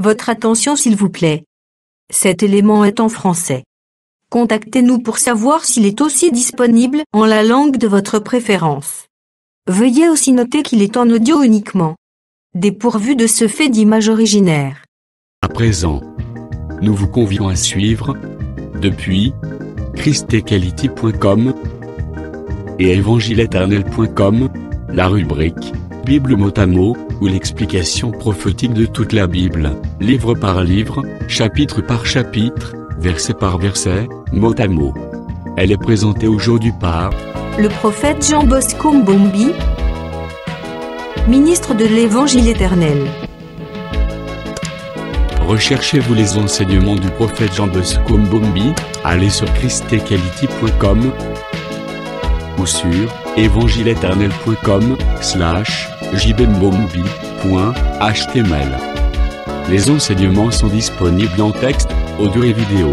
Votre attention s'il vous plaît. Cet élément est en français. Contactez-nous pour savoir s'il est aussi disponible en la langue de votre préférence. Veuillez aussi noter qu'il est en audio uniquement. Dépourvu de ce fait d'image originaire. À présent, nous vous convions à suivre, depuis christequality.com et evangileeternel.com, la rubrique Bible mot à mot, ou l'explication prophétique de toute la Bible, livre par livre, chapitre par chapitre, verset par verset, mot à mot. Elle est présentée aujourd'hui par le prophète Jean Bosco Mbombi, ministre de l'Évangile éternel. Recherchez-vous les enseignements du prophète Jean Bosco Mbombi, allez sur christequality.com ou sur evangileeternel.com/jbmbombi.html. Les enseignements sont disponibles en texte, audio et vidéo.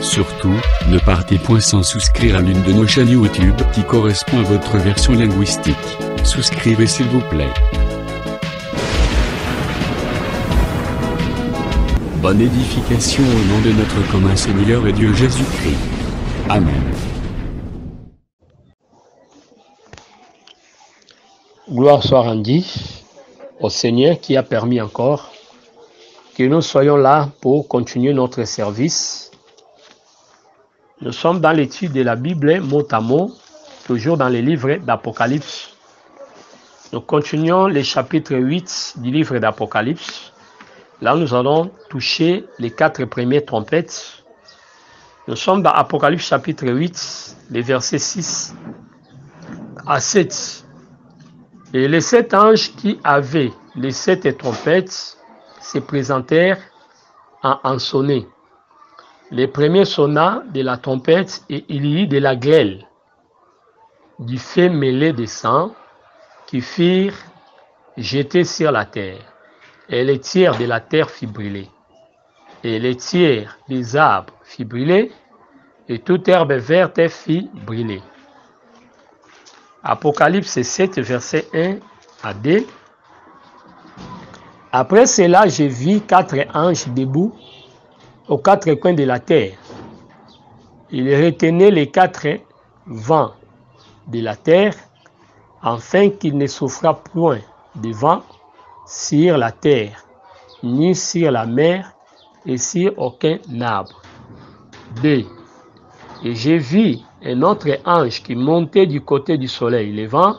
Surtout, ne partez point sans souscrire à l'une de nos chaînes YouTube qui correspond à votre version linguistique. Souscrivez s'il vous plaît. Bonne édification au nom de notre commun Seigneur et Dieu Jésus-Christ. Amen. Gloire soit rendue au Seigneur qui a permis encore que nous soyons là pour continuer notre service. Nous sommes dans l'étude de la Bible mot à mot, toujours dans les livres d'Apocalypse. Nous continuons le chapitre 8 du livre d'Apocalypse. Là, nous allons toucher les 4 premières trompettes. Nous sommes dans Apocalypse chapitre 8, les versets 6 à 7. Et les 7 anges qui avaient les 7 trompettes se présentèrent en sonner. Le premier sonna de la trompette et il y eut de la grêle, du feu mêlé de sang, qui firent jeter sur la terre. Et les tiers de la terre fit brûler. Et les tiers des arbres fit brûler, et toute herbe verte fit brûler. Apocalypse 7, verset 1 à 2. Après cela, je vis 4 anges debout aux 4 coins de la terre. Ils retenaient les 4 vents de la terre, afin qu'il ne souffra point de vent sur la terre, ni sur la mer, et sur aucun arbre. 2. Et j'ai vu un autre ange qui montait du côté du soleil levant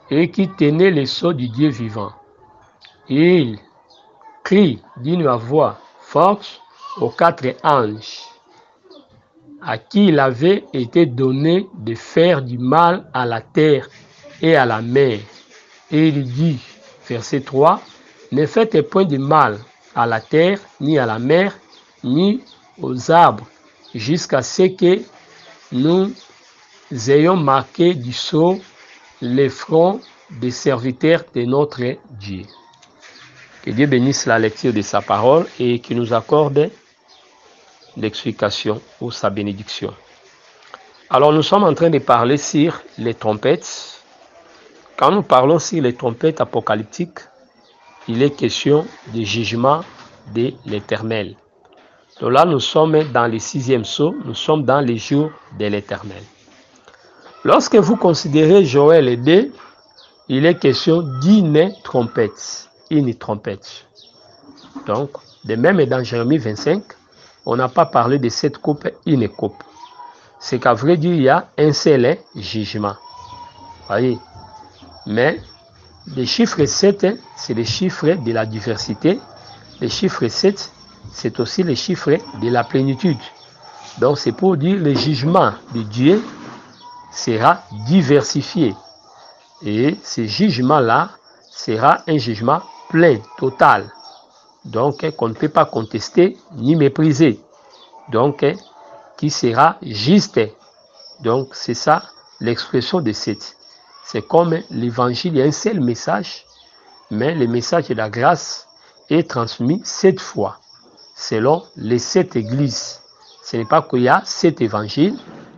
et qui tenait le sceau du Dieu vivant. Et il crie d'une voix forte aux 4 anges à qui il avait été donné de faire du mal à la terre et à la mer. Et il dit, verset 3, ne faites point de mal à la terre, ni à la mer, ni aux arbres, jusqu'à ce que nous ayons marqué du sceau les fronts des serviteurs de notre Dieu. Que Dieu bénisse la lecture de sa parole et qu'il nous accorde l'explication ou sa bénédiction. Alors nous sommes en train de parler sur les trompettes. Quand nous parlons sur les trompettes apocalyptiques, il est question du jugement de l'Éternel. Donc là, nous sommes dans le 6e sceau, nous sommes dans les jours de l'Éternel. Lorsque vous considérez Joël 2, il est question d'une trompette, une trompette. Donc, de même dans Jérémie 25, on n'a pas parlé de cette coupe, une coupe. C'est qu'à vrai dire, il y a un seul jugement. Voyez. Mais le chiffre 7, c'est le chiffre de la diversité. Le chiffre 7, c'est aussi le chiffre de la plénitude. Donc c'est pour dire le jugement de Dieu sera diversifié. Et ce jugement-là sera un jugement plein, total. Donc qu'on ne peut pas contester ni mépriser. Donc qui sera juste. Donc c'est ça l'expression de 7. C'est comme l'évangile, il y a un seul message, mais le message de la grâce est transmis 7 fois, selon les 7 églises. Ce n'est pas qu'il y a 7 évangiles,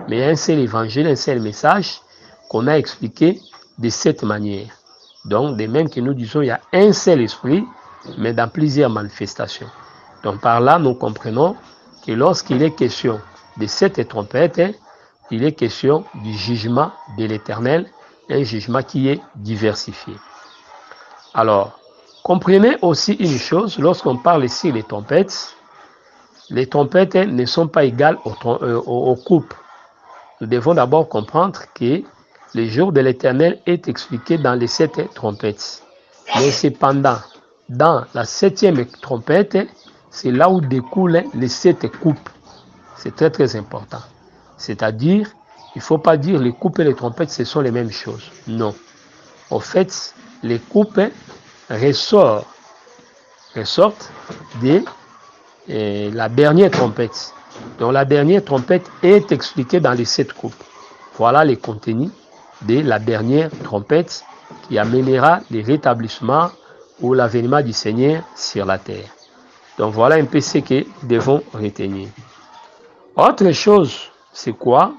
mais un seul évangile, un seul message qu'on a expliqué de cette manière. Donc, de même que nous disons, il y a un seul esprit, mais dans plusieurs manifestations. Donc par là, nous comprenons que lorsqu'il est question de cette trompette, il est question du jugement de l'Éternel, un jugement qui est diversifié. Alors, comprenez aussi une chose, lorsqu'on parle ici des trompettes ne sont pas égales aux coupes. Nous devons d'abord comprendre que le jour de l'Éternel est expliqué dans les 7 trompettes. Mais cependant, dans la 7e trompette, c'est là où découlent les 7 coupes. C'est très très important. C'est-à-dire, il ne faut pas dire les coupes et les trompettes, ce sont les mêmes choses. Non. En fait, les coupes ressortent de la dernière trompette. Donc la dernière trompette est expliquée dans les 7 coupes. Voilà les contenus de la dernière trompette qui amènera le rétablissement ou l'avènement du Seigneur sur la terre. Donc voilà un peu ce que nous devons retenir. Autre chose, c'est quoi?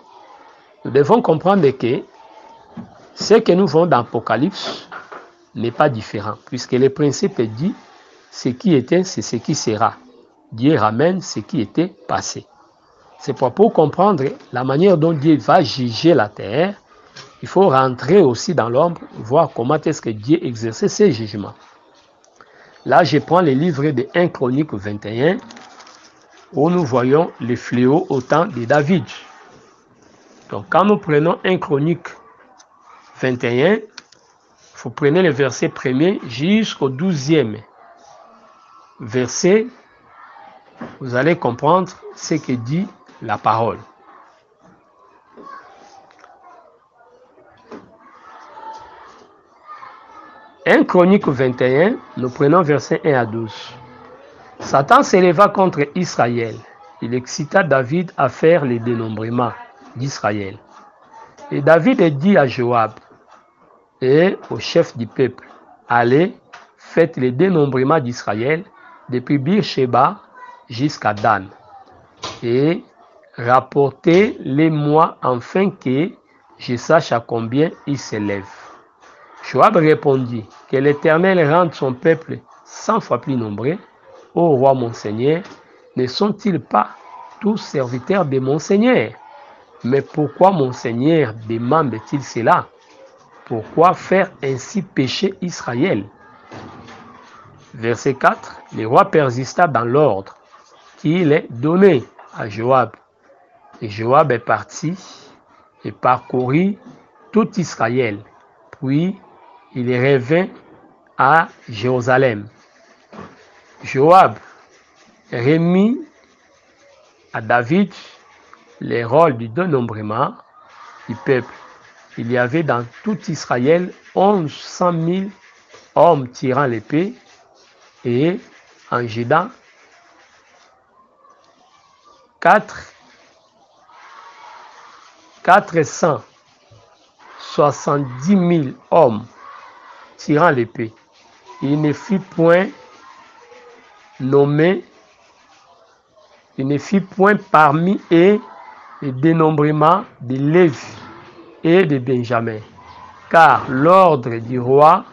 Nous devons comprendre que ce que nous voyons dans l'Apocalypse n'est pas différent, puisque le principe dit ce qui était, c'est ce qui sera. Dieu ramène ce qui était passé. C'est pour comprendre la manière dont Dieu va juger la terre, il faut rentrer aussi dans l'ombre, voir comment est-ce que Dieu exerçait ses jugements. Là, je prends le livre de 1 Chronique 21, où nous voyons les fléaux au temps de David. Donc, quand nous prenons 1 Chronique 21, vous prenez le verset 1er jusqu'au 12e verset, vous allez comprendre ce que dit la parole. « 1 Chronique 21, nous prenons versets 1 à 12. Satan s'éleva contre Israël. Il excita David à faire le dénombrement d'Israël. Et David dit à Joab et au chef du peuple, allez, faites le dénombrement d'Israël depuis Beersheba jusqu'à Dan. Et rapportez-les-moi afin que je sache à combien ils s'élèvent. Joab répondit, que l'Éternel rende son peuple 100 fois plus nombreux. Ô roi mon Seigneur, ne sont-ils pas tous serviteurs de mon Seigneur? Mais pourquoi mon Seigneur demande-t-il cela? Pourquoi faire ainsi pécher Israël? Verset 4. Le roi persista dans l'ordre qu'il est donné à Joab. Et Joab est parti et parcourut tout Israël. Puis il revint à Jérusalem. Joab remit à David les rôles du dénombrement du peuple. Il y avait dans tout Israël 1100 000 hommes tirant l'épée et en Juda 470 000 hommes tirant l'épée. Il ne fut point nommé, il ne fut point parmi eux le dénombrement de Lévi et de Benjamin, car l'ordre du roi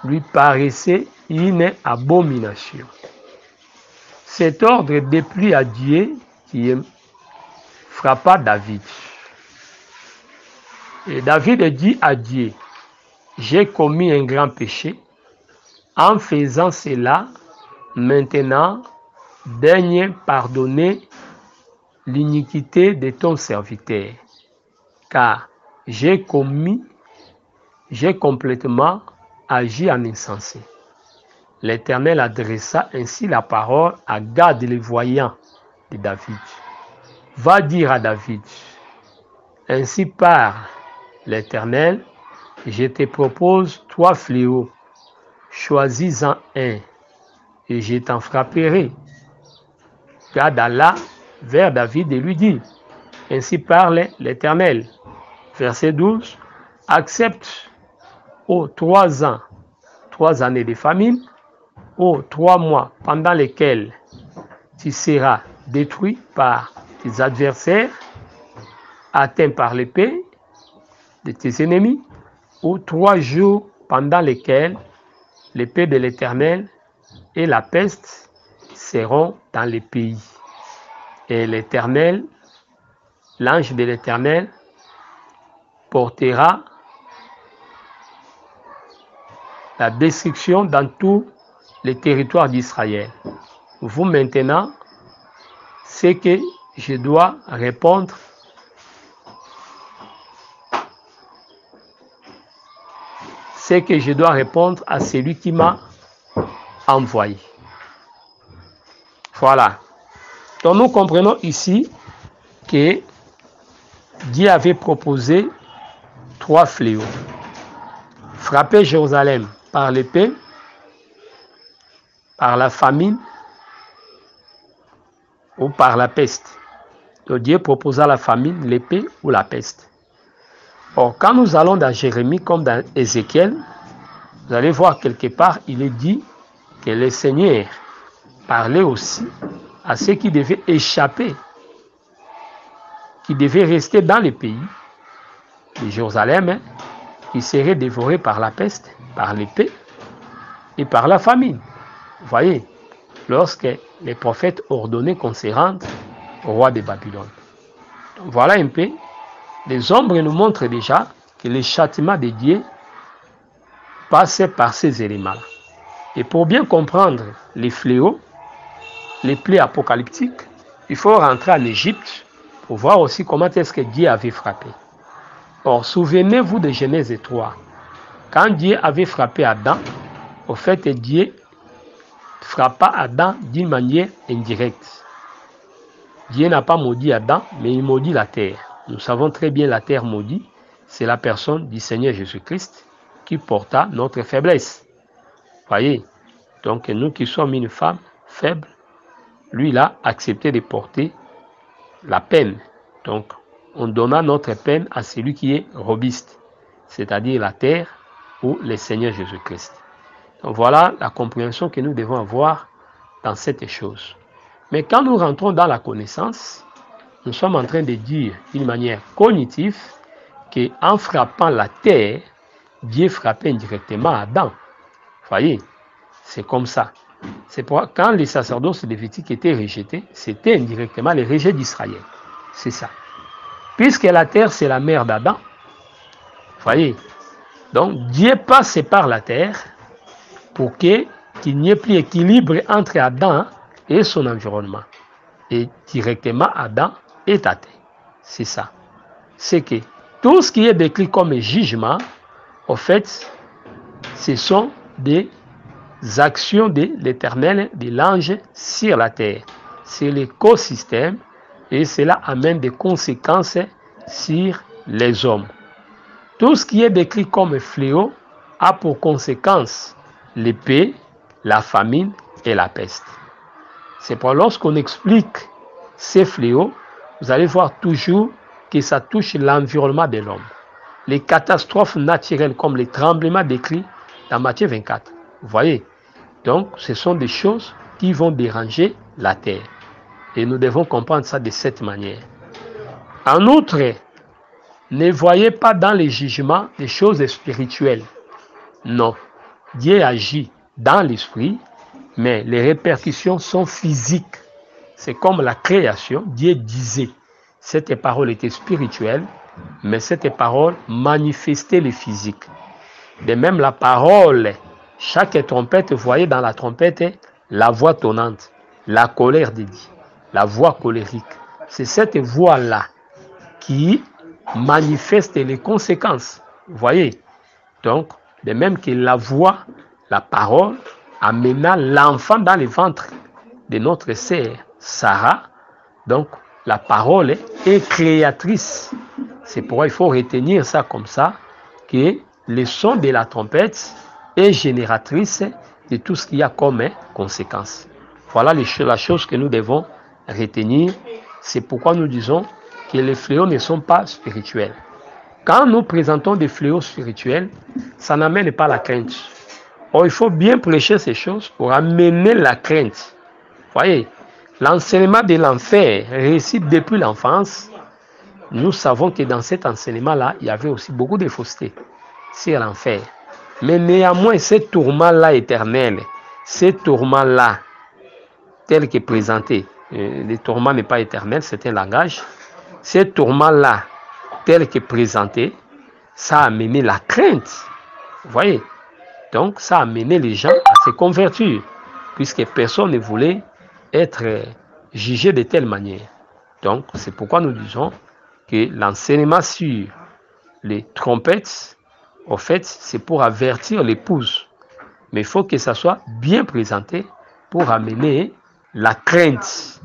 lui paraissait une abomination. Cet ordre déplut à Dieu qui frappa David. Et David dit à Dieu, j'ai commis un grand péché. En faisant cela, maintenant, daigne pardonner l'iniquité de ton serviteur, car j'ai complètement agi en insensé. L'Éternel adressa ainsi la parole à Gad le voyant de David. Va dire à David, ainsi parle l'Éternel, je te propose 3 fléaux, choisis-en un, et je t'en frapperai. Gad alla vers David et lui dit, ainsi parle l'Éternel. Verset 12, accepte aux 3 ans, 3 années de famine, aux 3 mois pendant lesquels tu seras détruit par tes adversaires, atteint par l'épée de tes ennemis, ou 3 jours pendant lesquels l'épée de l'Éternel et la peste seront dans les pays. Et l'Éternel, l'ange de l'Éternel, portera la destruction dans tous les territoires d'Israël. Vous maintenant, c'est que je dois répondre à celui qui m'a envoyé. Voilà. Donc nous comprenons ici que Dieu avait proposé 3 fléaux. Frapper Jérusalem par l'épée, par la famine ou par la peste. Donc Dieu proposa la famine, l'épée ou la peste. Or, quand nous allons dans Jérémie comme dans Ézéchiel, vous allez voir quelque part, il est dit que le Seigneur parlait aussi à ceux qui devaient échapper, qui devaient rester dans le pays de Jérusalem, qui seraient dévorés par la peste, par l'épée et par la famine. Vous voyez, lorsque les prophètes ordonnaient qu'on se rende au roi de Babylone. Donc, voilà un peu. Les ombres nous montrent déjà que le châtiment de Dieu passait par ces éléments-là. Et pour bien comprendre les fléaux, les plaies apocalyptiques, il faut rentrer en Égypte pour voir aussi comment est-ce que Dieu avait frappé. Or, souvenez-vous de Genèse 3. Quand Dieu avait frappé Adam, au fait, Dieu frappa Adam d'une manière indirecte. Dieu n'a pas maudit Adam, mais il maudit la terre. Nous savons très bien la terre maudite, c'est la personne du Seigneur Jésus-Christ qui porta notre faiblesse. Voyez, donc nous qui sommes une femme faible, lui il a accepté de porter la peine. Donc on donna notre peine à celui qui est robuste, c'est-à-dire la terre ou le Seigneur Jésus-Christ. Donc voilà la compréhension que nous devons avoir dans cette chose. Mais quand nous rentrons dans la connaissance, nous sommes en train de dire d'une manière cognitive qu'en frappant la terre, Dieu frappait indirectement Adam. Vous voyez, c'est comme ça. C'est pourquoi quand les sacerdoces lévitiques étaient rejetés, c'était indirectement le rejet d'Israël. C'est ça. Puisque la terre, c'est la mère d'Adam. Vous voyez, donc Dieu passe par la terre pour qu'il n'y ait plus équilibre entre Adam et son environnement. Et directement, Adam est atteint. C'est ça. C'est que tout ce qui est décrit comme jugement, en fait, ce sont des actions de l'Éternel, de l'ange sur la terre. C'est l'écosystème et cela amène des conséquences sur les hommes. Tout ce qui est décrit comme fléau a pour conséquence l'épée, la famine et la peste. C'est pour lorsqu'on explique ces fléaux, vous allez voir toujours que ça touche l'environnement de l'homme. Les catastrophes naturelles comme les tremblements décrits dans Matthieu 24. Vous voyez? Donc, ce sont des choses qui vont déranger la terre. Et nous devons comprendre ça de cette manière. En outre, ne voyez pas dans les jugements des choses spirituelles. Non. Dieu agit dans l'esprit, mais les répercussions sont physiques. C'est comme la création. Dieu disait, cette parole était spirituelle, mais cette parole manifestait le physique. De même, la parole, chaque trompette, vous voyez dans la trompette, la voix tonnante, la colère de Dieu, la voix colérique. C'est cette voix-là qui manifeste les conséquences. Vous voyez? Donc, de même que la voix, la parole, amena l'enfant dans le ventre de notre sœur Sarah. Donc, la parole est créatrice. C'est pourquoi il faut retenir ça comme ça, que le son de la trompette est génératrice de tout ce qu'il y a comme conséquence. Voilà la chose que nous devons retenir. C'est pourquoi nous disons que les fléaux ne sont pas spirituels. Quand nous présentons des fléaux spirituels, ça n'amène pas la crainte. Or, il faut bien prêcher ces choses pour amener la crainte. Voyez, l'enseignement de l'enfer récite depuis l'enfance. Nous savons que dans cet enseignement-là, il y avait aussi beaucoup de fausseté sur l'enfer. Mais néanmoins, ce tourment-là éternel ces tourments-là, tels que présentés, le tourment n'est pas éternel, c'est un langage, ces tourments-là, tels que présentés, ça a amené la crainte. Vous voyez? Donc, ça a amené les gens à se convertir, puisque personne ne voulait être jugé de telle manière. Donc, c'est pourquoi nous disons que l'enseignement sur les trompettes, au fait, c'est pour avertir l'épouse. Mais il faut que ça soit bien présenté pour amener la crainte.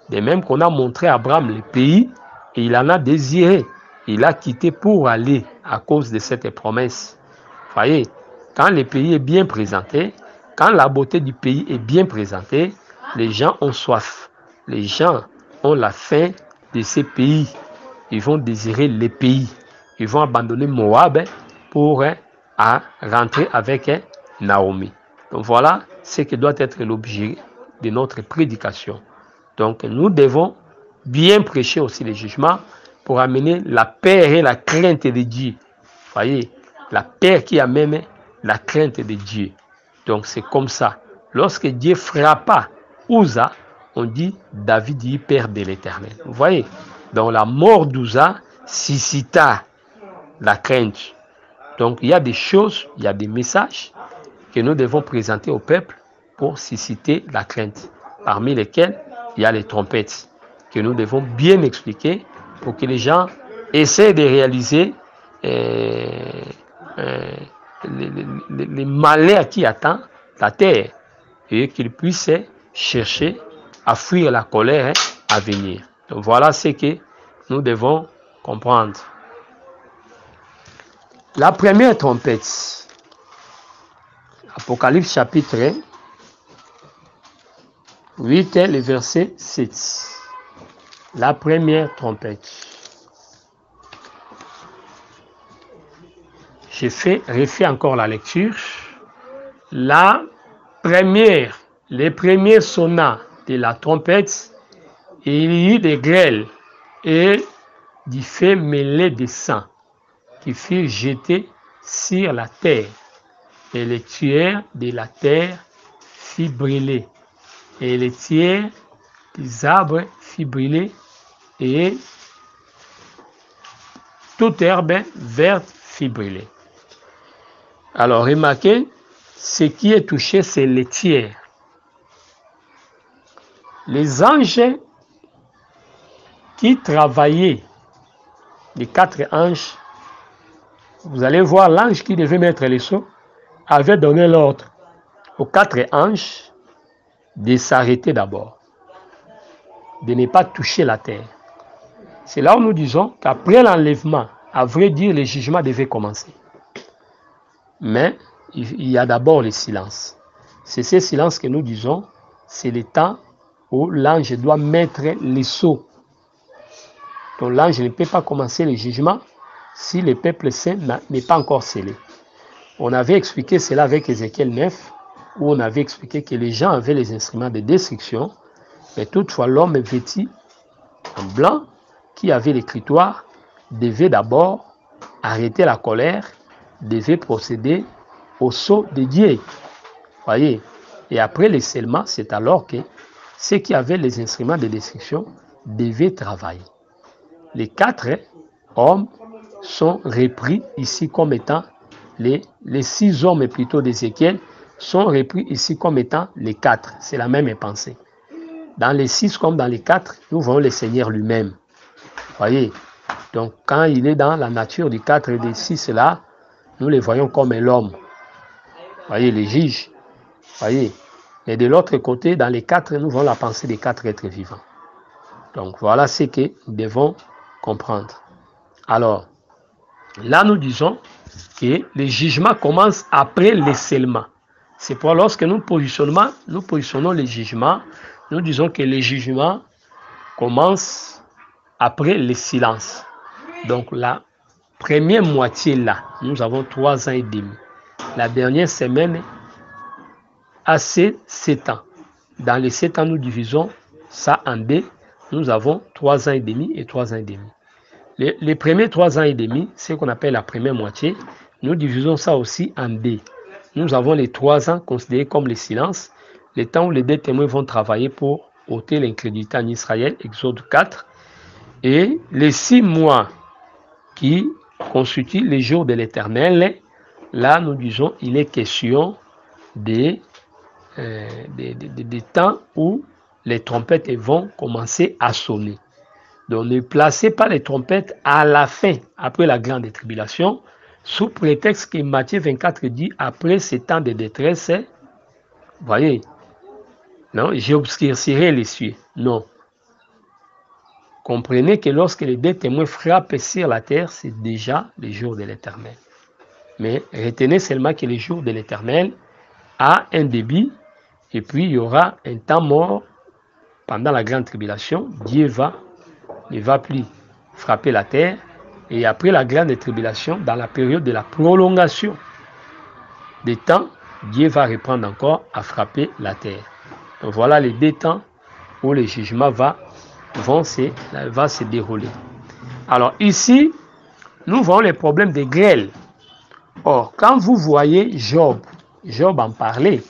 De même qu'on a montré à Abraham le pays, et il en a désiré. Il a quitté pour aller à cause de cette promesse. Vous voyez, quand le pays est bien présenté, quand la beauté du pays est bien présentée, les gens ont soif. Les gens ont la faim de ces pays. Ils vont désirer les pays. Ils vont abandonner Moab pour rentrer avec Naomi. Donc voilà ce qui doit être l'objet de notre prédication. Donc nous devons bien prêcher aussi les jugements pour amener la paix et la crainte de Dieu. Vous voyez, la paix qui amène la crainte de Dieu. Donc c'est comme ça. Lorsque Dieu frappa Uza, on dit David y père de l'Éternel. Vous voyez, donc la mort d'Uza suscita la crainte. Donc il y a des choses, il y a des messages que nous devons présenter au peuple pour susciter la crainte, parmi lesquels il y a les trompettes que nous devons bien expliquer pour que les gens essaient de réaliser les malheurs qui attendent la terre et qu'ils puissent chercher à fuir la colère à venir. Donc voilà ce que nous devons comprendre. La première trompette, Apocalypse chapitre 8, le verset 7. La première trompette. Refais encore la lecture. La première, les premiers sonnats de la trompette, il y eut des grêles et du feu mêlé de sang qui furent jetés sur la terre, et les tueurs de la terre fit brûler, et les tiers des arbres fit brûler, et toute herbe verte fit brûler. Alors remarquez, ce qui est touché, c'est les tiers. Les anges qui travaillaient, les 4 anges, vous allez voir l'ange qui devait mettre les sceaux, avait donné l'ordre aux 4 anges de s'arrêter d'abord, de ne pas toucher la terre. C'est là où nous disons qu'après l'enlèvement, à vrai dire, le jugement devait commencer. Mais il y a d'abord le silence. C'est ce silence que nous disons, c'est le temps où l'ange doit mettre les sceaux. Donc l'ange ne peut pas commencer le jugement si le peuple saint n'est pas encore scellé. On avait expliqué cela avec Ézéchiel 9, où on avait expliqué que les gens avaient les instruments de destruction, mais toutefois l'homme vêtu en blanc, qui avait l'écritoire, devait d'abord arrêter la colère, devait procéder au sceau de Dieu. Voyez, et après le scellement, c'est alors que ceux qui avaient les instruments de destruction devaient travailler. Les 4 hommes sont repris ici comme étant les 6 hommes plutôt d'Ézéchiel sont repris ici comme étant les 4. C'est la même pensée. Dans les 6 comme dans les 4, nous voyons le Seigneur lui-même. Voyez, donc quand il est dans la nature du 4 et des 6 là, nous les voyons comme l'homme. Voyez, les juges. Voyez, mais de l'autre côté, dans les 4, nous voyons la pensée des 4 êtres vivants. Donc voilà ce que nous devons comprendre. Alors, là nous disons que le jugement commence après le scellement. C'est pour lorsque nous positionnons les jugements, nous disons que le jugement commence après le silence. Donc la première moitié là, nous avons 3 ans et demi. La dernière semaine a 7 ans. Dans les 7 ans, nous divisons ça en 2. Nous avons 3 ans et demi et 3 ans et demi. Les premiers 3 ans et demi, ce qu'on appelle la première moitié, nous divisons ça aussi en 2. Nous avons les 3 ans considérés comme le silence le temps où les deux témoins vont travailler pour ôter l'incrédulité en Israël, Exode 4, et les 6 mois qui constituent les jours de l'Éternel. Là, nous disons, il est question des temps où les trompettes vont commencer à sonner. Donc, ne placez pas les trompettes à la fin, après la grande tribulation, sous prétexte que Matthieu 24 dit, après ces temps de détresse, voyez, non, j'obscurcirai les cieux. Non. Comprenez que lorsque les deux témoins frappent sur la terre, c'est déjà le jour de l'Éternel. Mais retenez seulement que le jour de l'Éternel a un débit, et puis il y aura un temps mort pendant la grande tribulation. Dieu ne va plus frapper la terre, et après la grande tribulation, dans la période de la prolongation des temps, Dieu va reprendre encore à frapper la terre. Donc voilà les 2 temps où le jugement va se dérouler. Alors ici, nous voyons les problèmes de grêle. Or, quand vous voyez Job en parlait.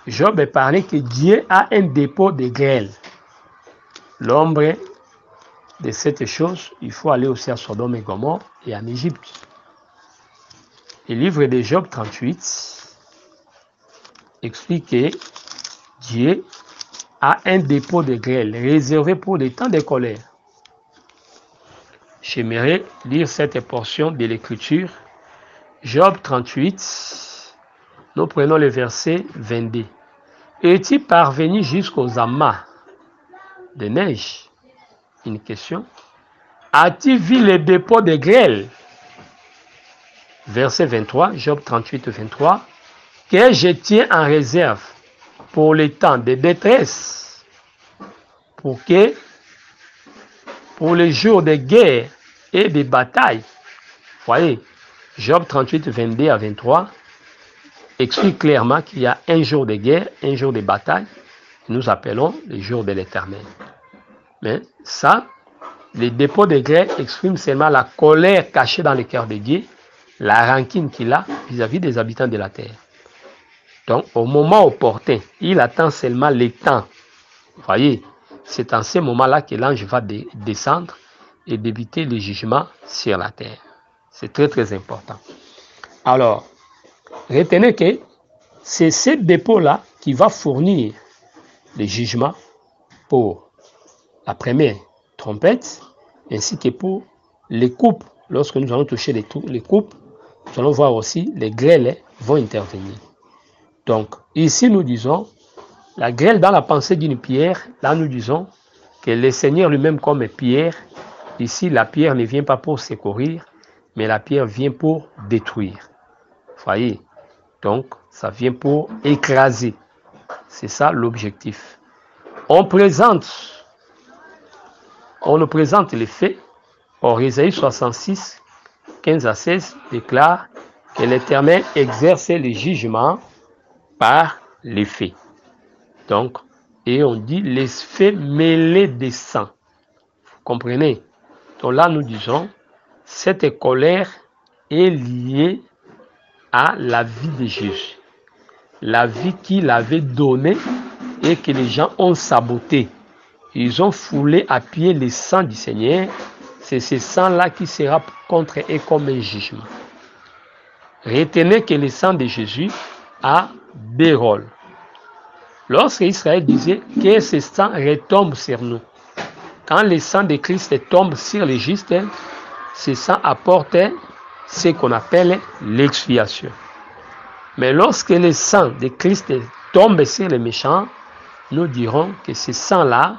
Job parlait que Dieu a un dépôt de grêle. L'ombre de cette chose, il faut aller aussi à Sodome et Gomorrhe et en Égypte. Le livre de Job 38 explique que Dieu a un dépôt de grêle réservé pour les temps de colère. J'aimerais lire cette portion de l'Écriture. Job 38, nous prenons le verset 22. Es-tu parvenu jusqu'aux amas de neige? Une question. As-tu vu les dépôts de grêle? Verset 23, Job 38, 23. Que je tiens en réserve pour les temps de détresse, pour les jours de guerre et de bataille. Voyez, Job 38, 22 à 23 explique clairement qu'il y a un jour de guerre, un jour de bataille, que nous appelons le jour de l'Éternel. Mais ça, les dépôts de grêle expriment seulement la colère cachée dans le cœur de Dieu, la rancune qu'il a vis-à-vis des habitants de la terre. Donc, au moment opportun, il attend seulement le temps. Voyez, c'est en ce moment-là que l'ange va descendre et débuter le jugement sur la terre. C'est très très important. Alors, retenez que c'est ce dépôt-là qui va fournir le jugement pour la première trompette, ainsi que pour les coupes. Lorsque nous allons toucher les coupes, nous allons voir aussi les grêles vont intervenir. Donc, ici nous disons, la grêle dans la pensée d'une pierre, là nous disons que le Seigneur lui-même comme pierre, ici la pierre ne vient pas pour secourir, mais la pierre vient pour détruire. Voyez, donc ça vient pour écraser. C'est ça l'objectif. On nous présente les faits. Or, Ésaïe 66, 15 à 16 déclare que l'Éternel exerce les jugements par les faits. Donc, et on dit les faits mêlés de sang. Vous comprenez? Donc là, nous disons, cette colère est liée à la vie de Jésus. La vie qu'il avait donnée et que les gens ont saboté. Ils ont foulé à pied le sang du Seigneur. C'est ce sang-là qui sera contre eux comme un jugement. Retenez que le sang de Jésus a 2 rôles. Lorsque Israël disait que ce sang retombe sur nous, quand le sang de Christ tombe sur les justes, ce sang apporte ce qu'on appelle l'expiation. Mais lorsque le sang de Christ tombe sur les méchants, nous dirons que ce sang-là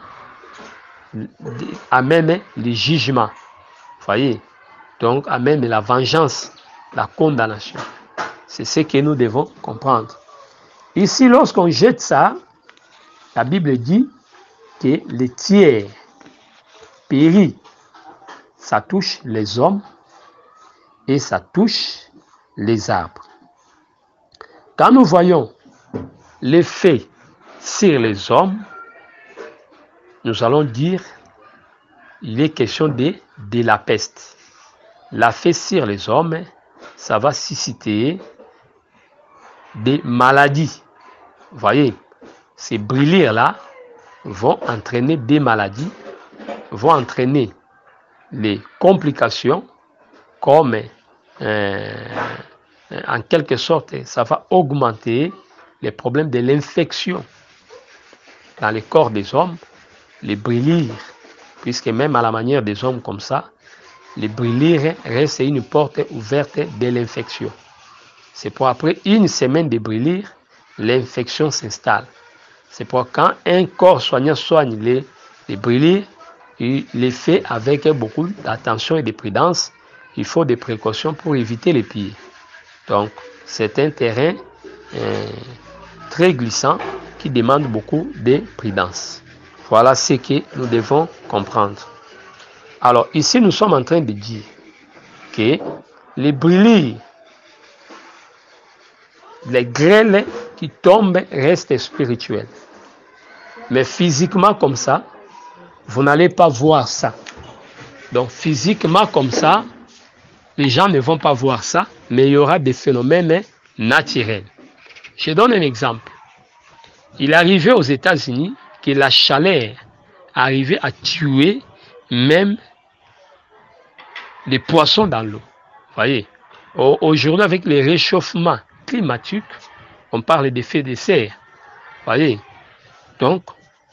amène le jugement. Voyez, donc amène la vengeance, la condamnation. C'est ce que nous devons comprendre. Ici, lorsqu'on jette ça, la Bible dit que les tiers périt. Ça touche les hommes et ça touche les arbres. Quand nous voyons l'effet sur les hommes, nous allons dire il est question de la peste. L'effet sur les hommes, ça va susciter des maladies. Vous voyez, ces brûlures-là vont entraîner des maladies, vont entraîner les complications, comme en quelque sorte, ça va augmenter les problèmes de l'infection dans le corps des hommes, les brûlures, puisque même à la manière des hommes comme ça, les brûlures restent une porte ouverte de l'infection. C'est pour après une semaine de brûlures, l'infection s'installe. C'est pour quand un corps soignant soigne les brûlures, il les fait avec beaucoup d'attention et de prudence. Il faut des précautions pour éviter les pires. Donc, c'est un terrain très glissant qui demande beaucoup de prudence. Voilà ce que nous devons comprendre. Alors, ici, nous sommes en train de dire que les brûlures, les grêles qui tombent restent spirituelles. Mais physiquement comme ça, vous n'allez pas voir ça. Donc, physiquement comme ça, les gens ne vont pas voir ça, mais il y aura des phénomènes naturels. Je donne un exemple. Il est arrivé aux États-Unis que la chaleur arrivait à tuer même les poissons dans l'eau. Vous voyez, aujourd'hui, avec les réchauffements climatiques, on parle d'effet de serre. Vous voyez, donc,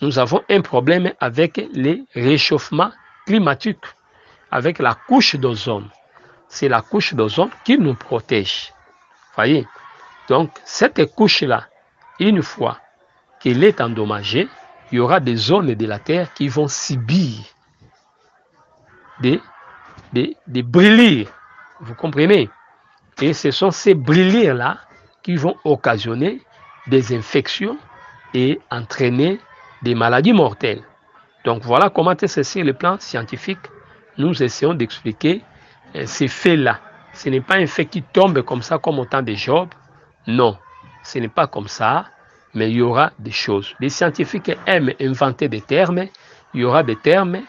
nous avons un problème avec les réchauffements climatiques, avec la couche d'ozone. C'est la couche d'ozone qui nous protège. Vous voyez, donc, cette couche-là, une fois qu'elle est endommagée, il y aura des zones de la Terre qui vont subir des brûlures. Vous comprenez? Et ce sont ces brûlures-là qui vont occasionner des infections et entraîner des maladies mortelles. Donc voilà comment c'est sur le plan scientifique, nous essayons d'expliquer ces faits-là. Ce n'est pas un fait qui tombe comme ça, comme au temps de Job. Non, ce n'est pas comme ça, mais il y aura des choses. Les scientifiques aiment inventer des termes. Il y aura des termes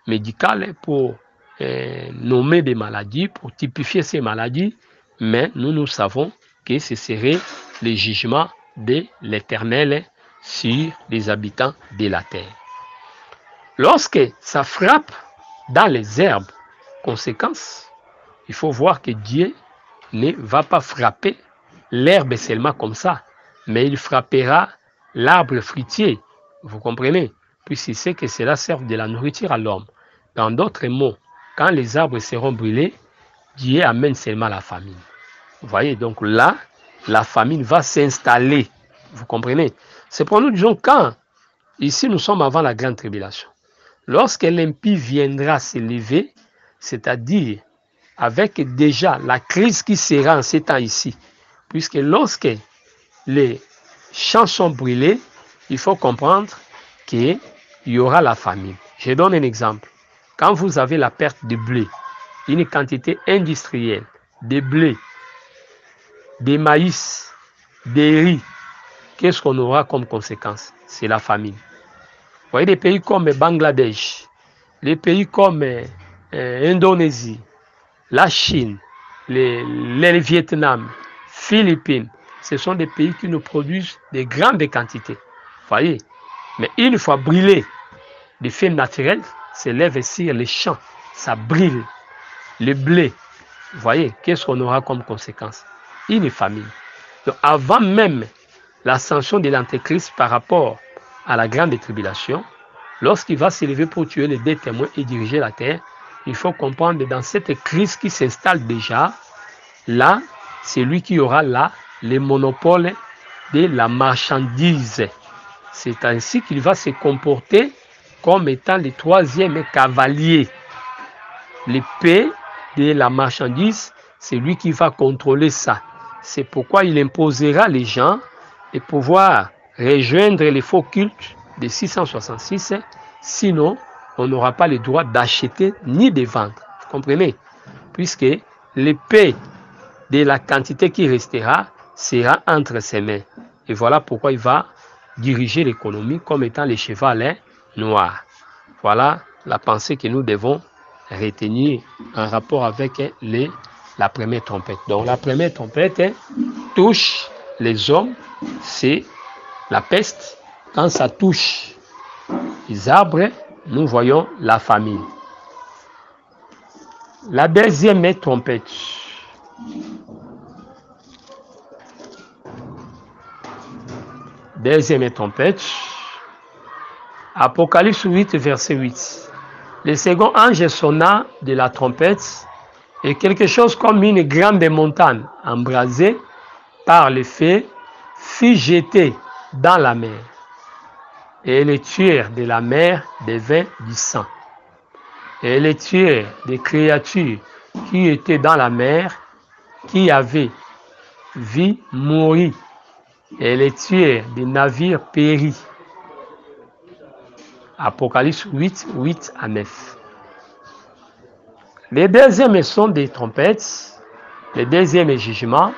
médicaux pour nommer des maladies, pour typifier ces maladies, mais nous savons que ce serait le jugement de l'Éternel sur les habitants de la terre. Lorsque ça frappe dans les herbes, conséquence, il faut voir que Dieu ne va pas frapper l'herbe seulement comme ça, mais il frappera l'arbre fruitier. Vous comprenez? Puisqu'il sait que cela sert de la nourriture à l'homme. Dans d'autres mots, quand les arbres seront brûlés, Dieu amène seulement la famine. Vous voyez, donc là, la famine va s'installer. Vous comprenez? C'est pour nous disons quand, ici nous sommes avant la grande tribulation. Lorsque l'impie viendra s'élever, c'est-à-dire avec déjà la crise qui sera en ces temps ici, puisque lorsque les champs sont brûlés, il faut comprendre qu'il y aura la famine. Je donne un exemple. Quand vous avez la perte de blé, une quantité industrielle de blé, de maïs, de riz, qu'est-ce qu'on aura comme conséquence? C'est la famine. Vous voyez des pays comme Bangladesh, les pays comme Indonésie, la Chine, le Vietnam, Philippines, ce sont des pays qui nous produisent de grandes quantités. Vous voyez? Mais une fois brûlé, des faits naturels s'élèvent sur les champs, ça brûle. Le blé, vous voyez, qu'est-ce qu'on aura comme conséquence? Une famine. Donc avant même l'ascension de l'Antéchrist par rapport à la grande tribulation, lorsqu'il va s'élever pour tuer les deux témoins et diriger la terre, il faut comprendre que dans cette crise qui s'installe déjà, là, c'est lui qui aura là les monopoles de la marchandise. C'est ainsi qu'il va se comporter comme étant le troisième cavalier. L'épée de la marchandise, c'est lui qui va contrôler ça. C'est pourquoi il imposera les gens de pouvoir rejoindre les faux cultes de 666, sinon on n'aura pas le droit d'acheter ni de vendre. Vous comprenez? Puisque l'épée de la quantité qui restera sera entre ses mains. Et voilà pourquoi il va diriger l'économie comme étant le cheval noir. Voilà la pensée que nous devons retenir en rapport avec la première trompette. Donc la première trompette touche les hommes, c'est la peste, quand ça touche les arbres, nous voyons la famine. La deuxième est trompette. Deuxième est trompette. Apocalypse 8, verset 8. Le second ange sonna de la trompette et quelque chose comme une grande montagne embrasée par le feu fut jetée dans la mer. Et les tueurs de la mer devint du sang. Et les tueurs des créatures qui étaient dans la mer, qui avaient vu mourir. Et les tueurs des navires périt. Apocalypse 8, 8 à 9. Les deuxièmes sons des trompettes, le deuxième jugement,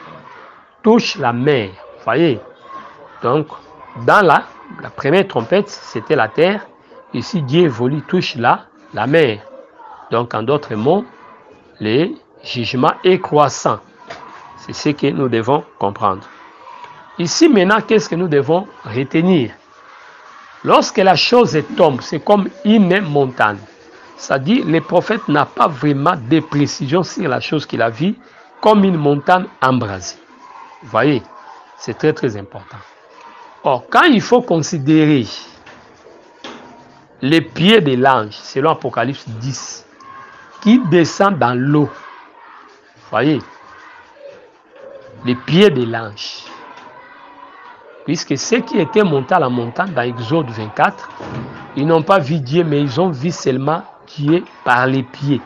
touche la mer. Vous voyez? Donc, dans la première trompette, c'était la terre. Ici, Dieu évolue, touche la mer. Donc, en d'autres mots, le jugement est croissant. C'est ce que nous devons comprendre. Ici, maintenant, qu'est-ce que nous devons retenir? Lorsque la chose tombe, c'est comme une montagne. C'est-à-dire, le prophète n'a pas vraiment de précision sur la chose qu'il a vue, comme une montagne embrasée. Vous voyez, c'est très très important. Or, quand il faut considérer les pieds de l'ange, selon Apocalypse 10, qui descend dans l'eau, vous voyez, les pieds de l'ange, puisque ceux qui étaient montés à la montagne dans Exode 24, ils n'ont pas vu Dieu, mais ils ont vu seulement Dieu par les pieds.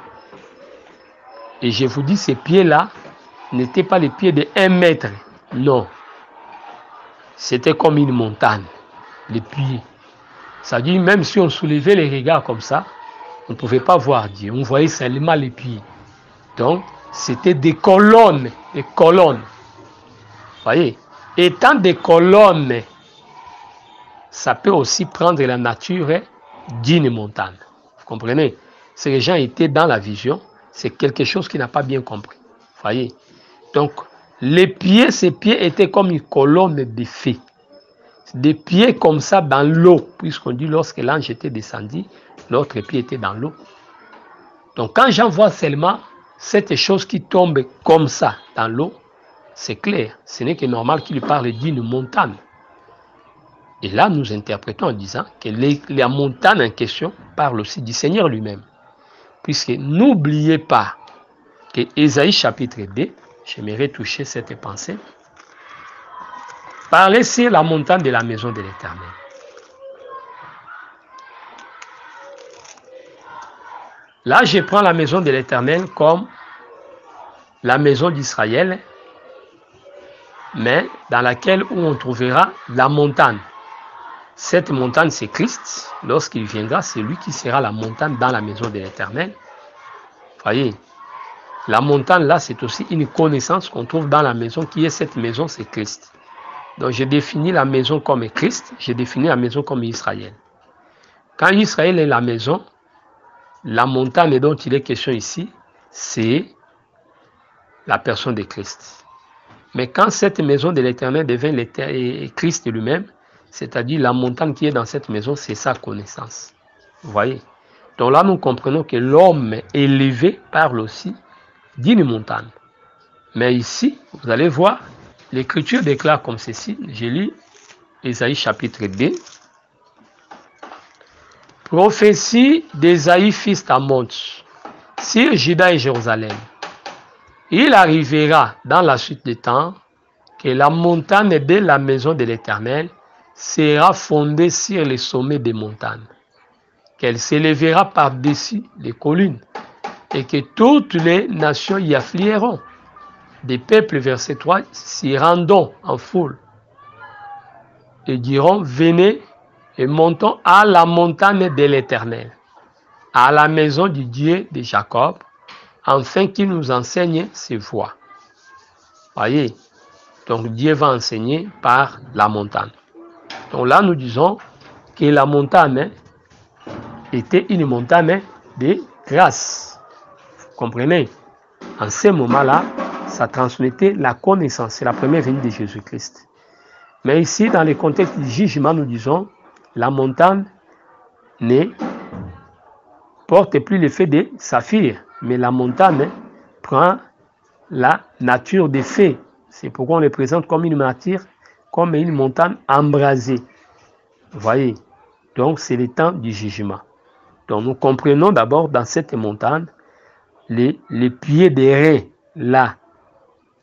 Et je vous dis, ces pieds-là n'étaient pas les pieds de 1 mètre. Non. C'était comme une montagne, les pieds. C'est-à-dire, même si on soulevait les regards comme ça, on ne pouvait pas voir Dieu. On voyait seulement les pieds. Donc, c'était des colonnes. Des colonnes. Vous voyez? Étant des colonnes, ça peut aussi prendre la nature d'une montagne. Vous comprenez? Ces gens étaient dans la vision. C'est quelque chose qui n'a pas bien compris. Vous voyez? Donc, les pieds, ces pieds étaient comme une colonne de feu. Des pieds comme ça dans l'eau. Puisqu'on dit lorsque l'ange était descendu, l'autre pied était dans l'eau. Donc, quand j'en vois seulement cette chose qui tombe comme ça dans l'eau, c'est clair. Ce n'est que normal qu'il parle d'une montagne. Et là, nous interprétons en disant que la montagne en question parle aussi du Seigneur lui-même. Puisque n'oubliez pas que Ésaïe chapitre 2, j'aimerais toucher cette pensée, parlait sur la montagne de la maison de l'Éternel. Là, je prends la maison de l'Éternel comme la maison d'Israël, mais dans laquelle où on trouvera la montagne. Cette montagne, c'est Christ. Lorsqu'il viendra, c'est lui qui sera la montagne dans la maison de l'Éternel. Voyez, la montagne là, c'est aussi une connaissance qu'on trouve dans la maison. Qui est cette maison? C'est Christ. Donc, j'ai défini la maison comme Christ, j'ai défini la maison comme Israël. Quand Israël est la maison, la montagne dont il est question ici, c'est la personne de Christ. Mais quand cette maison de l'Éternel devient Christ lui-même, c'est-à-dire la montagne qui est dans cette maison, c'est sa connaissance. Vous voyez? Donc là, nous comprenons que l'homme élevé parle aussi d'une montagne. Mais ici, vous allez voir, l'Écriture déclare comme ceci. Je lis Ésaïe chapitre 2. Prophétie d'Ésaïe fils d'Amon sur Juda et Jérusalem. Il arrivera dans la suite des temps que la montagne de la maison de l'Éternel sera fondée sur les sommets des montagnes, qu'elle s'élèvera par-dessus les collines, et que toutes les nations y afflueront. Des peuples, verset 3, s'y rendront en foule, et diront, venez et montons à la montagne de l'Éternel, à la maison du Dieu de Jacob, afin qu'il nous enseigne ses voies. Voyez, donc Dieu va enseigner par la montagne. Donc là, nous disons que la montagne était une montagne de grâce. Vous comprenez? En ce moment-là, ça transmettait la connaissance. C'est la première venue de Jésus-Christ. Mais ici, dans le contexte du jugement, nous disons, la montagne ne porte plus l'effet de saphir, mais la montagne prend la nature des fées. C'est pourquoi on les présente comme une matière, comme une montagne embrasée. Vous voyez? Donc, c'est le temps du jugement. Donc, nous comprenons d'abord dans cette montagne les pieds des reins là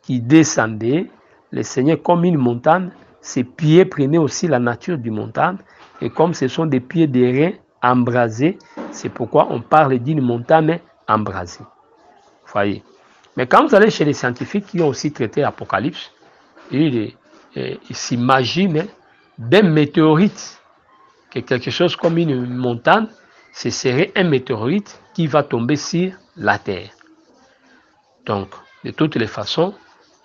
qui descendaient. Le Seigneur, comme une montagne, ses pieds prenaient aussi la nature du montagne. Et comme ce sont des pieds des reins embrasés, c'est pourquoi on parle d'une montagne embrasée. Vous voyez? Mais quand vous allez chez les scientifiques qui ont aussi traité l'Apocalypse, ils s'imaginent d'un météorite, que quelque chose comme une montagne, ce serait un météorite qui va tomber sur la terre. Donc, de toutes les façons,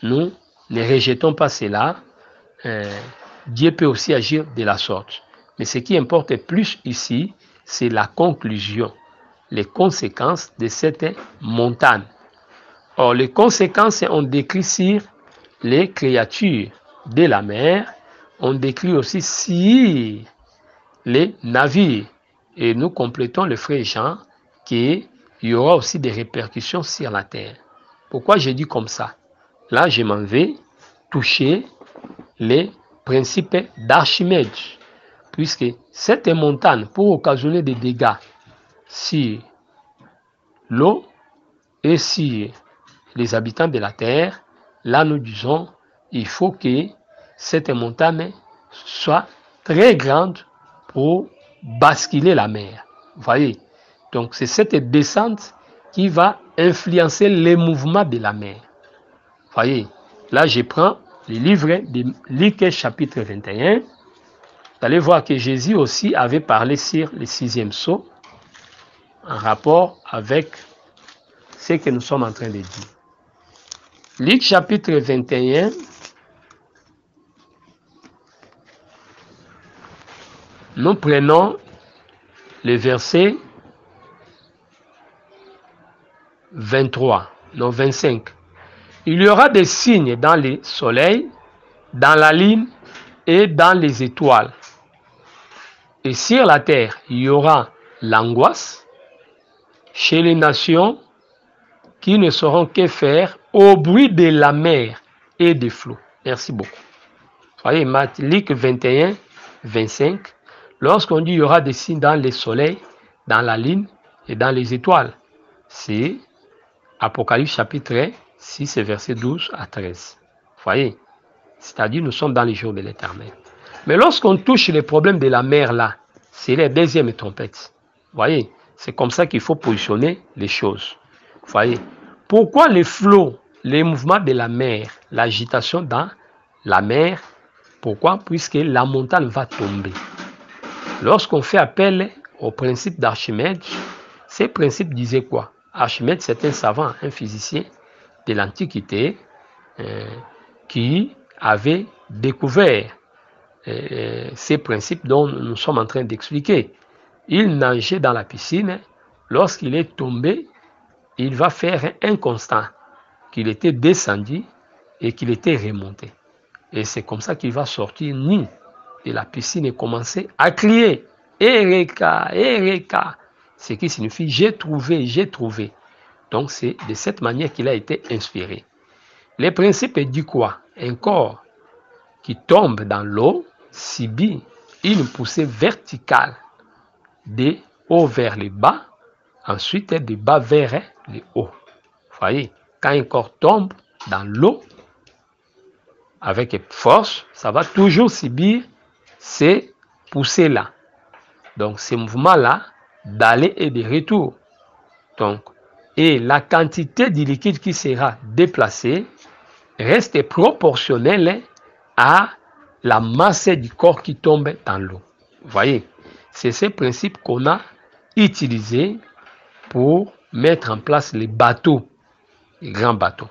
nous ne rejetons pas cela. Dieu peut aussi agir de la sorte. Mais ce qui importe plus ici, c'est la conclusion, les conséquences de cette montagne. Or, les conséquences, on décrit sur les créatures de la mer, on décrit aussi sur les navires. Et nous complétons le frère Jean qu'il y aura aussi des répercussions sur la terre. Pourquoi je dis comme ça? Là, je m'en vais toucher les principes d'Archimède, puisque cette montagne, pour occasionner des dégâts sur l'eau et sur les habitants de la terre, là nous disons, il faut que cette montagne soit très grande pour basculer la mer. Vous voyez? Donc c'est cette descente qui va influencer les mouvements de la mer. Vous voyez? Là je prends le livre de Luc chapitre 21. Vous allez voir que Jésus aussi avait parlé sur le 6e sceau en rapport avec ce que nous sommes en train de dire. Luc chapitre 21, nous prenons le verset 25. Il y aura des signes dans le soleil, dans la lune et dans les étoiles. Et sur la terre, il y aura l'angoisse chez les nations qui ne sauront que faire au bruit de la mer et des flots. Merci beaucoup. Voyez, Luc 21, 25. Lorsqu'on dit il y aura des signes dans le soleil, dans la lune et dans les étoiles, c'est Apocalypse chapitre 6, verset 12 à 13. Voyez, c'est-à-dire nous sommes dans les jours de l'Éternel. Mais lorsqu'on touche les problèmes de la mer là, c'est la deuxième trompette. Voyez, c'est comme ça qu'il faut positionner les choses. Voyez, pourquoi les flots, les mouvements de la mer, l'agitation dans la mer? Pourquoi? Puisque la montagne va tomber. Lorsqu'on fait appel au principe d'Archimède, ces principes disaient quoi? Archimède, c'est un savant, un physicien de l'Antiquité qui avait découvert ces principes dont nous sommes en train d'expliquer. Il nageait dans la piscine. Lorsqu'il est tombé, il va faire un constat qu'il était descendu et qu'il était remonté. Et c'est comme ça qu'il va sortir nu de la piscine et commencer à crier « Eureka, Eureka !» Ce qui signifie « J'ai trouvé, j'ai trouvé ». Donc c'est de cette manière qu'il a été inspiré. Le principe dit quoi? Un corps qui tombe dans l'eau subit une poussée verticale de haut vers le bas, ensuite de bas vers le haut. Vous voyez, quand un corps tombe dans l'eau avec force, ça va toujours subir ces poussées-là. Donc ces mouvements-là d'aller et de retour. Donc, et la quantité du liquide qui sera déplacée reste proportionnelle à la masse du corps qui tombe dans l'eau. Vous voyez, c'est ce principe qu'on a utilisé pour mettre en place les bateaux, les grands bateaux.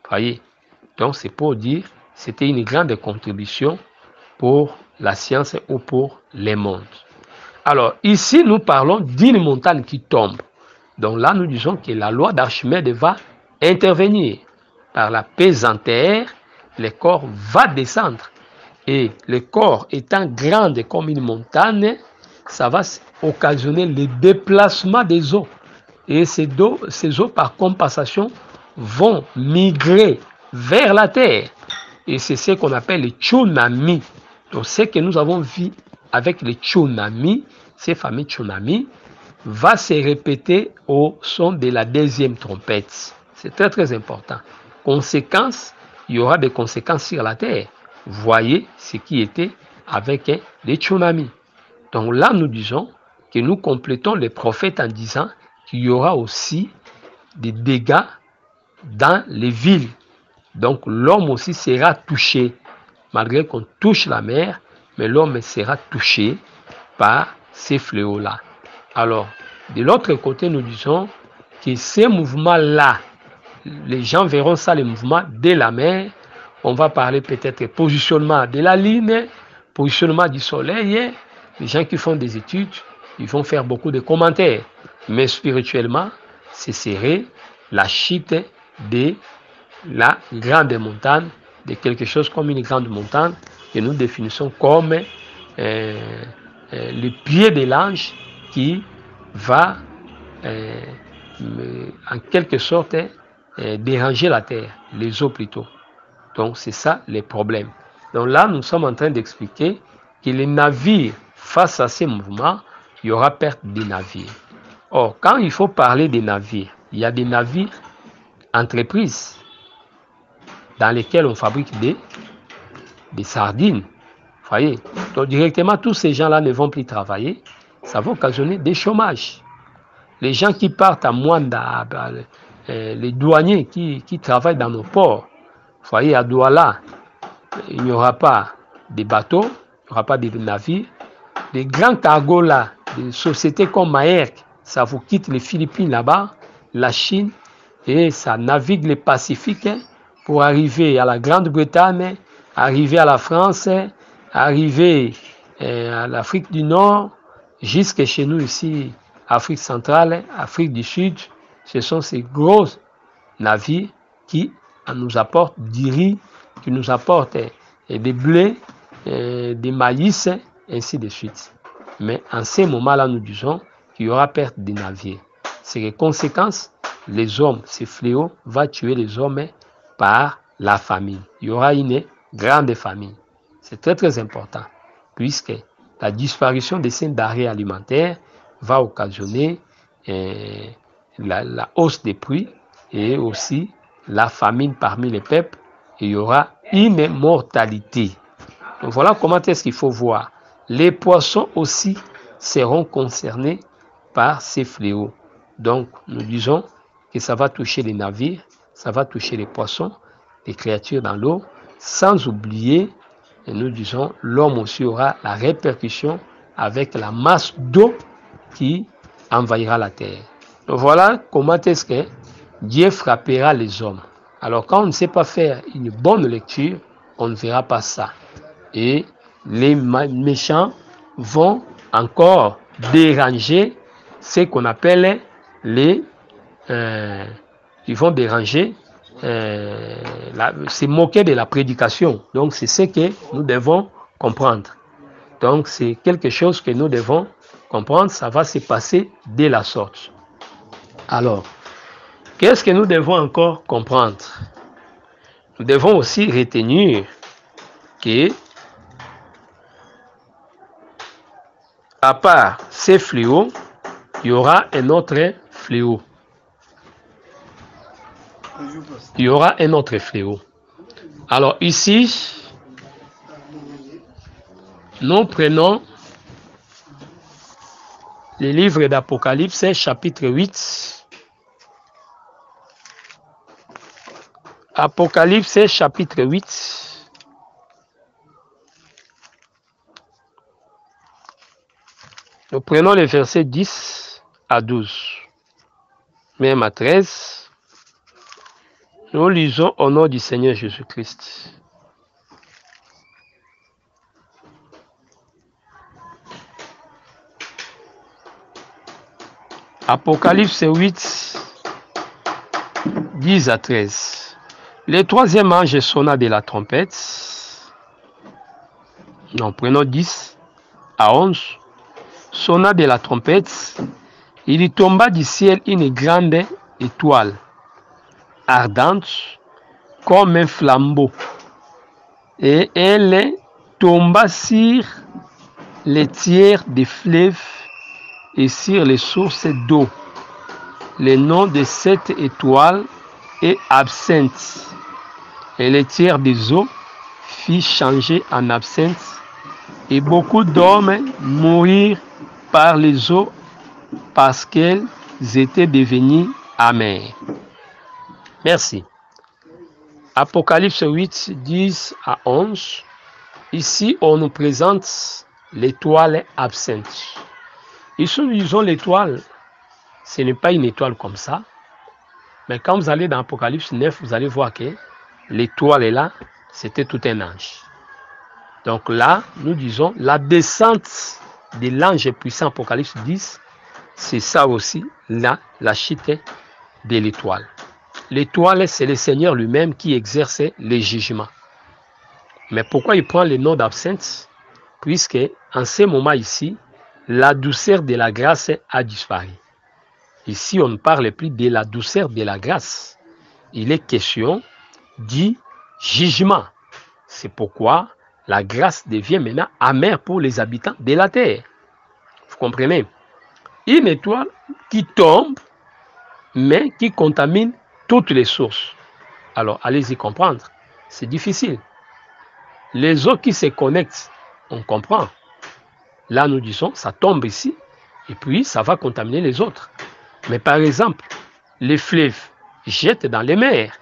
Vous voyez, donc c'est pour dire c'était une grande contribution pour la science ou pour les mondes. Alors ici nous parlons d'une montagne qui tombe. Donc là nous disons que la loi d'Archimède va intervenir. Par la pesanteur, le corps va descendre. et le corps étant grand comme une montagne, ça va occasionner le déplacement des eaux. Et ces eaux, par compensation, vont migrer vers la terre. Et c'est ce qu'on appelle le tsunami. Donc, ce que nous avons vu avec le tsunami, ces fameux tsunamis, va se répéter au son de la deuxième trompette. C'est très très important. Conséquence, il y aura des conséquences sur la terre. Voyez ce qui était avec les tsunamis. Donc là, nous disons que nous complétons les prophètes en disant qu'il y aura aussi des dégâts dans les villes. Donc l'homme aussi sera touché, malgré qu'on touche la mer, mais l'homme sera touché par ces fléaux-là. Alors, de l'autre côté, nous disons que ces mouvements-là, les gens verront ça, les mouvements de la mer. On va parler peut-être positionnement de la Lune, positionnement du Soleil. Les gens qui font des études, ils vont faire beaucoup de commentaires. Mais spirituellement, ce serait la chute de la grande montagne, de quelque chose comme une grande montagne que nous définissons comme le pied de l'ange qui va en quelque sorte déranger la terre, les eaux plutôt. Donc c'est ça les problèmes. Donc là, nous sommes en train d'expliquer que les navires, face à ces mouvements, il y aura perte des navires. Or, quand il faut parler des navires, il y a des navires entreprises dans lesquelles on fabrique des sardines. Vous voyez? Donc directement, tous ces gens-là ne vont plus travailler. Ça va occasionner des chômages. Les gens qui partent à Mwanda, les douaniers qui travaillent dans nos ports, vous voyez, à Douala, il n'y aura pas de bateaux, il n'y aura pas de navires. Les grands cargos là, des sociétés comme Maersk, ça vous quitte les Philippines là-bas, la Chine, et ça navigue le Pacifique pour arriver à la Grande-Bretagne, arriver à la France, arriver à l'Afrique du Nord, jusque chez nous ici, Afrique centrale, Afrique du Sud. Ce sont ces gros navires qui nous apportent du riz, qui nous apportent des blés, des maïs, ainsi de suite. Mais en ces moments-là, nous disons qu'il y aura perte des navires. C'est les conséquences, les hommes, ces fléaux, va tuer les hommes par la famine. Il y aura une grande famine. C'est très très important, puisque la disparition des ces denrées alimentaires va occasionner la hausse des prix et aussi la famine parmi les peuples. Et il y aura une mortalité. Donc voilà comment est-ce qu'il faut voir. Les poissons aussi seront concernés par ces fléaux. Donc nous disons que ça va toucher les navires, ça va toucher les poissons, les créatures dans l'eau, sans oublier, et nous disons, l'homme aussi aura la répercussion avec la masse d'eau qui envahira la terre. Donc voilà comment est-ce que Dieu frappera les hommes. Alors quand on ne sait pas faire une bonne lecture, on ne verra pas ça. Et les méchants vont encore déranger ce qu'on appelle ils vont déranger, se moquer de la prédication. Donc c'est ce que nous devons comprendre. Donc c'est quelque chose que nous devons comprendre. Ça va se passer de la sorte. Alors, qu'est-ce que nous devons encore comprendre? Nous devons aussi retenir que, à part ces fléaux, il y aura un autre fléau. Il y aura un autre fléau. Alors ici, nous prenons le livre d'Apocalypse, chapitre 8. Apocalypse, chapitre 8. Nous prenons les versets 10 à 12, même à 13. Nous lisons au nom du Seigneur Jésus-Christ. Apocalypse 8, 10 à 13. Le troisième ange sonna de la trompette, non, prenons 10 à 11, sonna de la trompette, il y tomba du ciel une grande étoile, ardente comme un flambeau, et elle tomba sur les tiers des fleuves et sur les sources d'eau. Le nom de cette étoile est absinthe, et les tiers des eaux fit changer en absinthe, et beaucoup d'hommes mourirent par les eaux parce qu'elles étaient devenues amères. Merci. Apocalypse 8, 10 à 11. Ici, on nous présente l'étoile absinthe. Ici, nous disons l'étoile, ce n'est pas une étoile comme ça. Mais quand vous allez dans Apocalypse 9, vous allez voir que l'étoile est là, c'était tout un ange. Donc là, nous disons la descente de l'ange puissant, Apocalypse 10, c'est ça aussi, là, la chute de l'étoile. L'étoile, c'est le Seigneur lui-même qui exerce les jugements. Mais pourquoi il prend le nom d'absinthe? Puisque, en ce moment ici, la douceur de la grâce a disparu. Ici, on ne parle plus de la douceur de la grâce. Il est question du jugement. C'est pourquoi la grâce devient maintenant amère pour les habitants de la terre. Vous comprenez? Une étoile qui tombe, mais qui contamine toutes les sources. Alors, allez-y comprendre. C'est difficile. Les eaux qui se connectent, on comprend. Là, nous disons, ça tombe ici, et puis ça va contaminer les autres. Mais par exemple, les fleuves jettent dans les mers.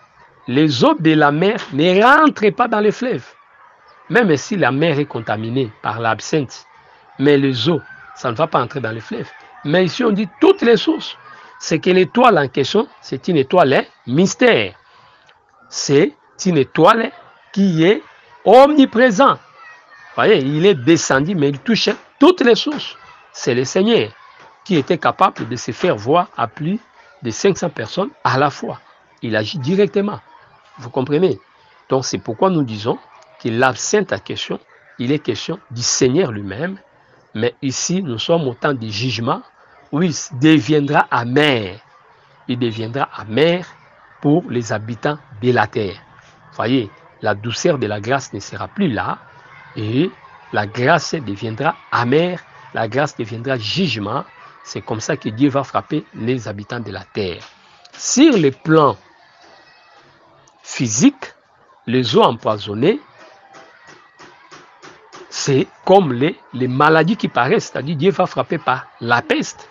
Les eaux de la mer ne rentrent pas dans les fleuves. Même si la mer est contaminée par l'absinthe, mais les eaux, ça ne va pas entrer dans les fleuves. Mais ici, on dit toutes les sources. C'est que l'étoile en question, c'est une étoile mystère. C'est une étoile qui est omniprésente. Vous voyez, il est descendu, mais il touche toutes les sources. C'est le Seigneur qui était capable de se faire voir à plus de 500 personnes à la fois. Il agit directement. Vous comprenez? Donc c'est pourquoi nous disons que l'absinthe en question, il est question du Seigneur lui-même. Mais ici, nous sommes au temps du jugement où il deviendra amer. Il deviendra amer pour les habitants de la terre. Vous voyez, la douceur de la grâce ne sera plus là et la grâce deviendra amère, la grâce deviendra jugement. C'est comme ça que Dieu va frapper les habitants de la terre. Sur le plan physique, les eaux empoisonnées, c'est comme les maladies qui paraissent, c'est-à-dire Dieu va frapper par la peste.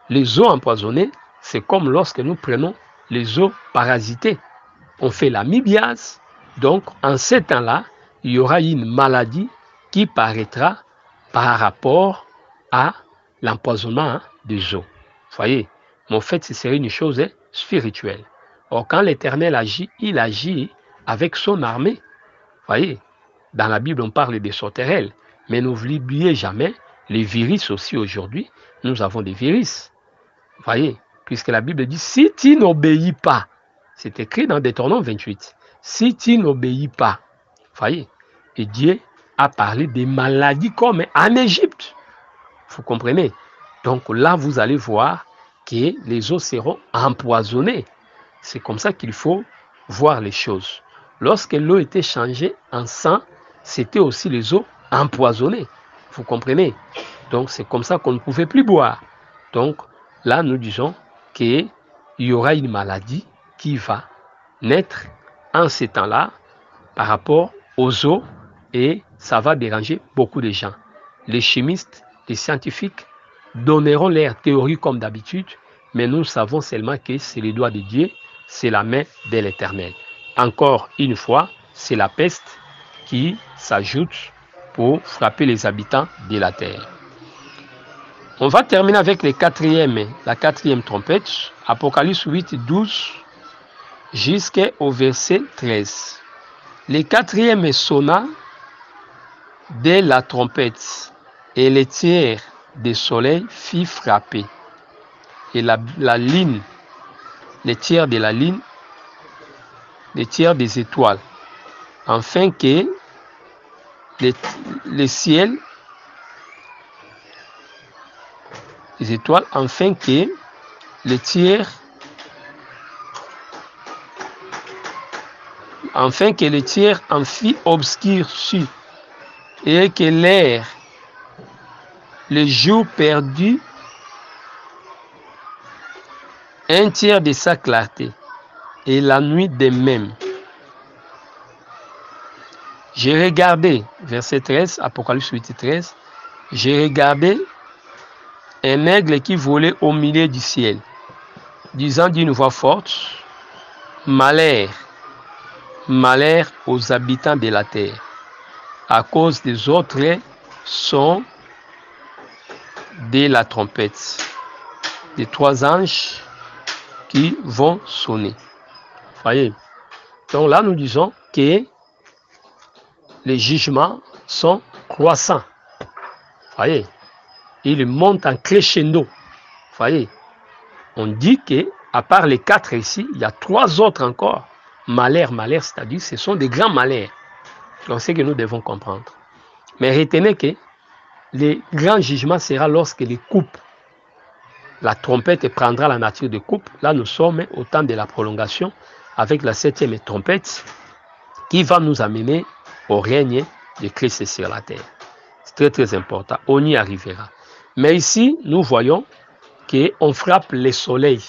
Les eaux empoisonnées, c'est comme lorsque nous prenons les eaux parasitées. On fait l'amibiase. Donc, en ce temps-là, il y aura une maladie qui paraîtra par rapport à l'empoisonnement des eaux. Vous voyez, mais en fait, ce serait une chose spirituelle. Or, quand l'Éternel agit, il agit avec son armée. Vous voyez, dans la Bible, on parle des sauterelles. Mais n'oubliez jamais, les virus aussi aujourd'hui, nous avons des virus. Vous voyez, puisque la Bible dit, si tu n'obéis pas, c'est écrit dans Deutéronome 28, si tu n'obéis pas, vous voyez, et Dieu a parlé des maladies comme en Égypte. Vous comprenez? Donc là, vous allez voir que les eaux seront empoisonnées. C'est comme ça qu'il faut voir les choses. Lorsque l'eau était changée en sang, c'était aussi les eaux empoisonnées. Vous comprenez? Donc c'est comme ça qu'on ne pouvait plus boire. Donc là, nous disons qu'il y aura une maladie qui va naître en ces temps-là par rapport aux eaux et ça va déranger beaucoup de gens. Les chimistes, les scientifiques donneront leurs théories comme d'habitude, mais nous savons seulement que c'est les doigts de Dieu, c'est la main de l'Éternel. Encore une fois, c'est la peste qui s'ajoute pour frapper les habitants de la terre. On va terminer avec la quatrième trompette, Apocalypse 8, 12 jusqu'au verset 13. Le quatrième sonna de la trompette et le tiers du soleil fit frapper. Et la ligne, le tiers de la ligne, le tiers des étoiles, afin que les ciels, les étoiles, afin que les tiers en fit obscurci et que l'air, le jour perdit un tiers de sa clarté et la nuit de même. J'ai regardé, verset 13, Apocalypse 8 et 13, j'ai regardé un aigle qui volait au milieu du ciel, disant d'une voix forte, malheur, malheur aux habitants de la terre, à cause des autres sons de la trompette, des 3 anges qui vont sonner. Voyez. Donc là, nous disons que les jugements sont croissants. Voyez. Ils montent en crescendo. Voyez. On dit que à part les 4 ici, il y a 3 autres encore. Malheur, malheur, c'est-à-dire ce sont des grands malheurs. Donc c'est que nous devons comprendre. Mais retenez que les grands jugements sera lorsque les coupes, la trompette prendra la nature de coupe. Là, nous sommes au temps de la prolongation avec la 7e trompette qui va nous amener au règne de Christ sur la terre. C'est très très important. On y arrivera. Mais ici, nous voyons qu'on frappe le soleil.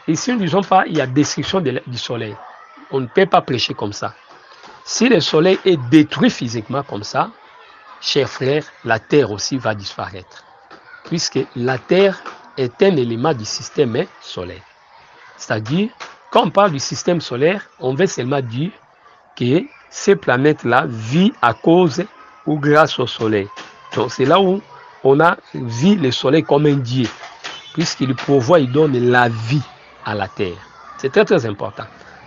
Ici, nous ne disons pas il y a destruction du soleil. On ne peut pas prêcher comme ça. Si le soleil est détruit physiquement comme ça, chers frères, la terre aussi va disparaître. Puisque la terre est un élément du système solaire. C'est-à-dire, quand on parle du système solaire, on veut seulement dire que ces planètes-là vivent à cause ou grâce au soleil. Donc c'est là où on a vu le soleil comme un dieu, puisqu'il pourvoit, il donne la vie à la terre. C'est très très important.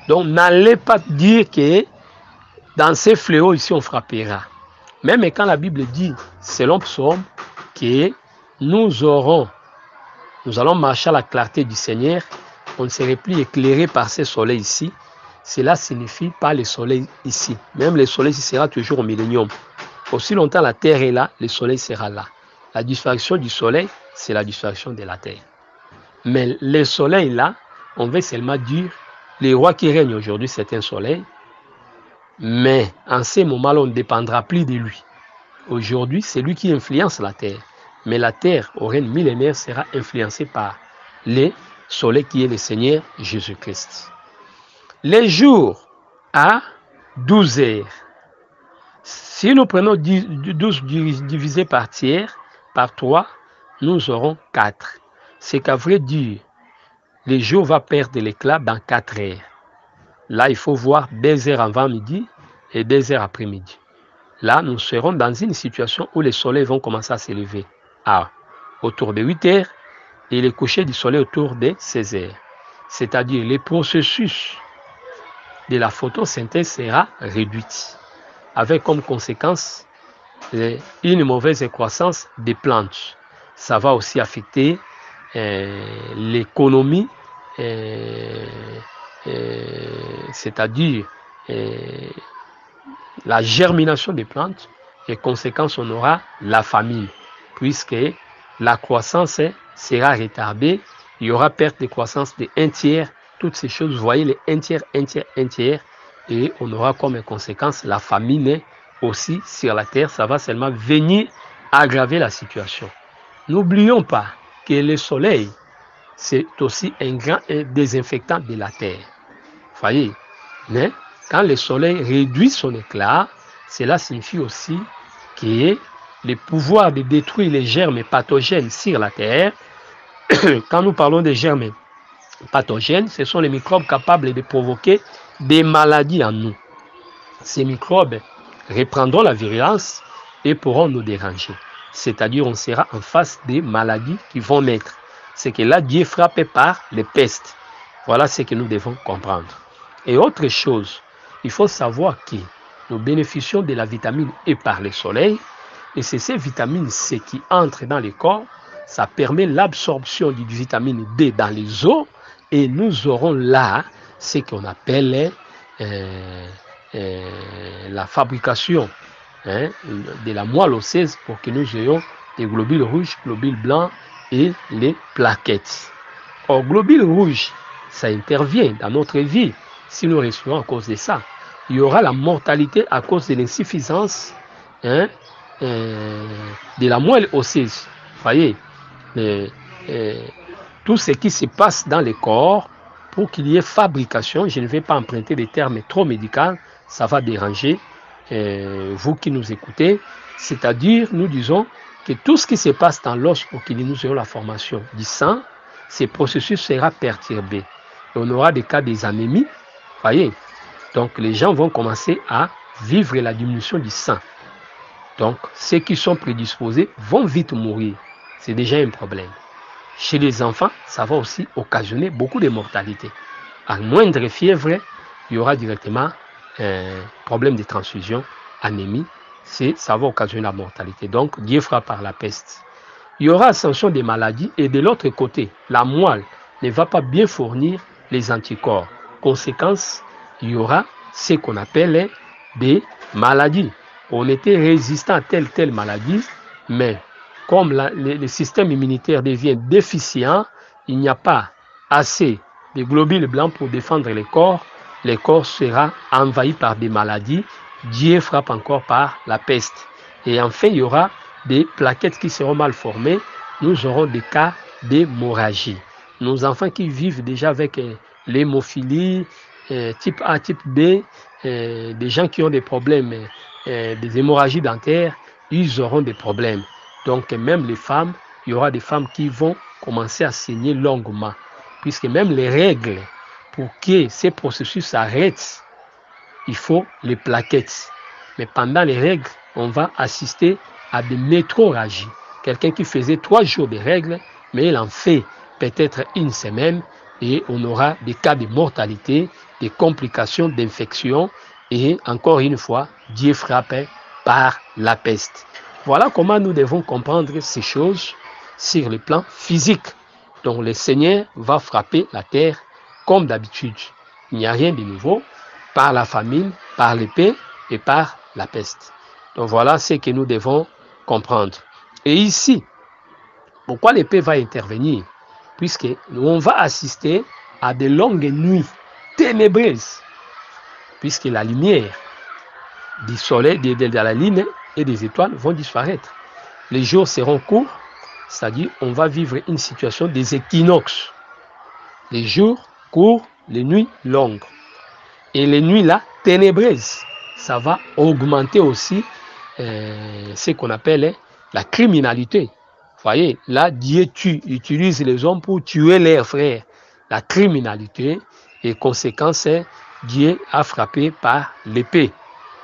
Donc n'allez pas dire que dans ces fléaux ici on frappera. Même quand la Bible dit, selon Psaume, que nous allons marcher à la clarté du Seigneur, on ne serait plus éclairé par ce soleil ici. Cela signifie pas le soleil ici. Même le soleil ici sera toujours au millénium. Aussi longtemps la terre est là, le soleil sera là. La disparition du soleil, c'est la disparition de la terre. Mais le soleil là, on veut seulement dire, le roi qui règne aujourd'hui, c'est un soleil. Mais en ce moment-là, on ne dépendra plus de lui. Aujourd'hui, c'est lui qui influence la terre. Mais la terre, au règne millénaire, sera influencée par le soleil qui est le Seigneur Jésus-Christ. Les jours à 12 heures. Si nous prenons 12 divisé par tiers, par 3, nous aurons 4. C'est qu'à vrai dire, le jour va perdre l'éclat dans 4 heures. Là, il faut voir 2 heures avant midi et 2 heures après midi. Là, nous serons dans une situation où les soleils vont commencer à s'élever autour de 8 heures et le coucher du soleil autour de 16 heures. C'est-à-dire le processus de la photosynthèse sera réduit, avec comme conséquence une mauvaise croissance des plantes. Ça va aussi affecter l'économie, c'est-à-dire la germination des plantes, et conséquence on aura la famine, puisque la croissance sera retardée, il y aura perte de croissance de 1 tiers, toutes ces choses, vous voyez les 1 tiers, 1 tiers, 1 tiers, et on aura comme conséquence la famine aussi sur la terre. Ça va seulement venir aggraver la situation. N'oublions pas que le soleil, c'est aussi un grand désinfectant de la terre. Vous voyez, mais quand le soleil réduit son éclat, cela signifie aussi que le pouvoir de détruire les germes pathogènes sur la terre, quand nous parlons des germes pathogènes, ce sont les microbes capables de provoquer des maladies en nous. Ces microbes reprendront la virulence et pourront nous déranger. C'est-à-dire on sera en face des maladies qui vont naître. C'est que là, Dieu est frappé par les pestes. Voilà ce que nous devons comprendre. Et autre chose, il faut savoir que nous bénéficions de la vitamine E par le soleil, et c'est ces vitamines C qui entrent dans le corps. Ça permet l'absorption du vitamine D dans les os, et nous aurons là ce qu'on appelle la fabrication de la moelle osseuse pour que nous ayons les globules rouges, globules blancs et les plaquettes. Or, globules rouges, ça intervient dans notre vie si nous respirons à cause de ça. Il y aura la mortalité à cause de l'insuffisance de la moelle osseuse. Vous voyez, tout ce qui se passe dans le corps pour qu'il y ait fabrication, je ne vais pas emprunter des termes trop médicaux, ça va déranger vous qui nous écoutez. C'est-à-dire, nous disons que tout ce qui se passe dans l'os pour qu'il nous ayons la formation du sang, ce processus sera perturbé. Et on aura des cas des anémies. Vous voyez, donc les gens vont commencer à vivre la diminution du sang. Donc ceux qui sont prédisposés vont vite mourir. C'est déjà un problème. Chez les enfants, ça va aussi occasionner beaucoup de mortalité. À moindre fièvre, il y aura directement un problème de transfusion, anémie. Ça va occasionner la mortalité. Donc Dieu fera par la peste. Il y aura ascension des maladies et de l'autre côté, la moelle ne va pas bien fournir les anticorps. Conséquence, il y aura ce qu'on appelle des maladies. On était résistant à telle maladie, mais comme le système immunitaire devient déficient, il n'y a pas assez de globules blancs pour défendre le corps sera envahi par des maladies. Dieu frappe encore par la peste. Et enfin, il y aura des plaquettes qui seront mal formées. Nous aurons des cas d'hémorragie. Nos enfants qui vivent déjà avec l'hémophilie, type A, type B, des gens qui ont des problèmes, des hémorragies dentaires, ils auront des problèmes. Donc même les femmes, il y aura des femmes qui vont commencer à saigner longuement. Puisque même les règles, pour que ces processus s'arrêtent, il faut les plaquettes. Mais pendant les règles, on va assister à des métrorragies. Quelqu'un qui faisait 3 jours de règles, mais il en fait peut-être une semaine et on aura des cas de mortalité, des complications d'infection et encore une fois, Dieu frappe par la peste. Voilà comment nous devons comprendre ces choses sur le plan physique. Donc le Seigneur va frapper la terre comme d'habitude. Il n'y a rien de nouveau par la famine, par l'épée et par la peste. Donc voilà ce que nous devons comprendre. Et ici, pourquoi l'épée va intervenir? Puisque on va assister à de longues nuits ténébreuses. Puisque la lumière du soleil, de la lune et des étoiles vont disparaître. Les jours seront courts, c'est-à-dire on va vivre une situation des équinoxes. Les jours courts, les nuits longues. Et les nuits là, ténébreuses, ça va augmenter aussi ce qu'on appelle la criminalité. Vous voyez, là, Dieu utilise les hommes pour tuer leurs frères. La criminalité et conséquence, Dieu a frappé par l'épée.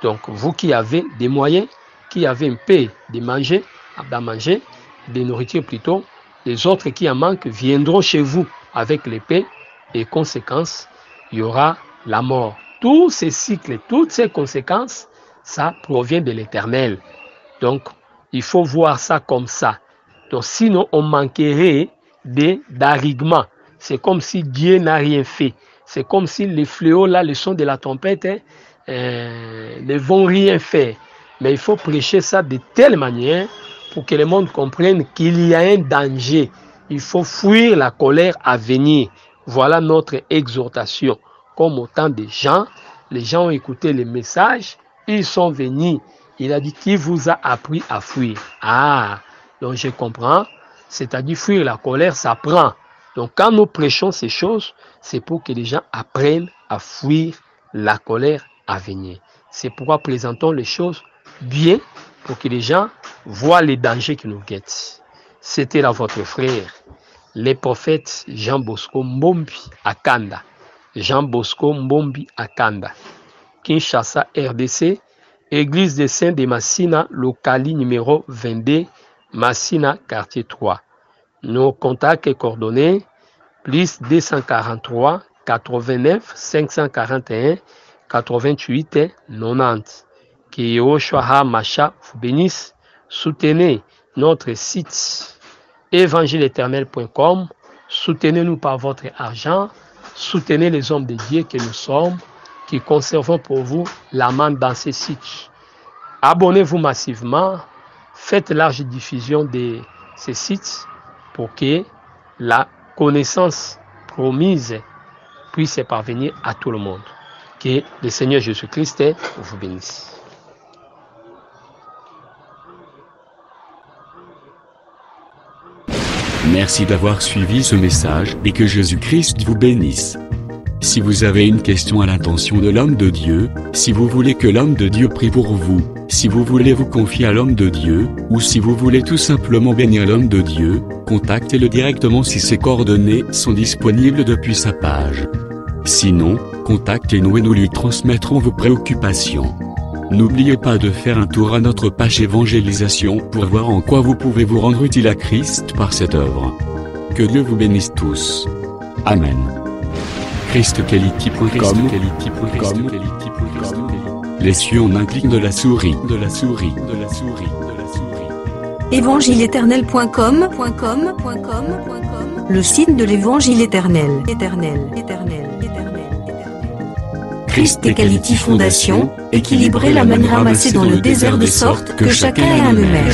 Donc, vous qui avez des moyens, qui avez un peu de manger, de nourriture plutôt, les autres qui en manquent viendront chez vous avec l'épée et conséquence, il y aura la mort. Tous ces cycles, toutes ces conséquences, ça provient de l'Éternel. Donc, il faut voir ça comme ça. Donc, sinon, on manquerait d'arrigement. C'est comme si Dieu n'a rien fait. C'est comme si les fléaux, là, le son de la tempête, ne vont rien faire. Mais il faut prêcher ça de telle manière pour que le monde comprenne qu'il y a un danger. Il faut fuir la colère à venir. Voilà notre exhortation. Comme autant de gens, les gens ont écouté les messages, ils sont venus. Il a dit, qui vous a appris à fuir? Ah, donc je comprends. C'est-à-dire fuir la colère, ça prend. Donc quand nous prêchons ces choses, c'est pour que les gens apprennent à fuir la colère à venir. C'est pourquoi présentons les choses bien pour que les gens voient les dangers qui nous guettent. C'était là votre frère, le prophète Jean Bosco Mbombi Akanda. Jean Bosco Mbombi Akanda. Kinshasa, RDC, Église des Saints de Massina, Locali numéro 22, Massina, quartier 3. Nos contacts et coordonnées, plus 243 89 541 88 90. Que Yoshua Macha vous bénisse. Soutenez notre site évangile-éternel.com. Soutenez-nous par votre argent. Soutenez les hommes de Dieu que nous sommes, qui conservons pour vous la main dans ces sites. Abonnez-vous massivement, faites large diffusion de ces sites pour que la connaissance promise puisse parvenir à tout le monde. Que le Seigneur Jésus-Christ vous bénisse. Merci d'avoir suivi ce message et que Jésus-Christ vous bénisse. Si vous avez une question à l'intention de l'homme de Dieu, si vous voulez que l'homme de Dieu prie pour vous, si vous voulez vous confier à l'homme de Dieu, ou si vous voulez tout simplement bénir l'homme de Dieu, contactez-le directement si ses coordonnées sont disponibles depuis sa page. Sinon, contactez-nous et nous lui transmettrons vos préoccupations. N'oubliez pas de faire un tour à notre page évangélisation pour voir en quoi vous pouvez vous rendre utile à Christ par cette œuvre. Que Dieu vous bénisse tous. Amen. ChristQuality.com. Les cieux en un clic de la souris. Évangile-éternel.com. Le site de l'Évangile éternel. Christ et Quality Fondation, équilibrer la manne ramassée dans le désert de sorte que chacun ait un eumère.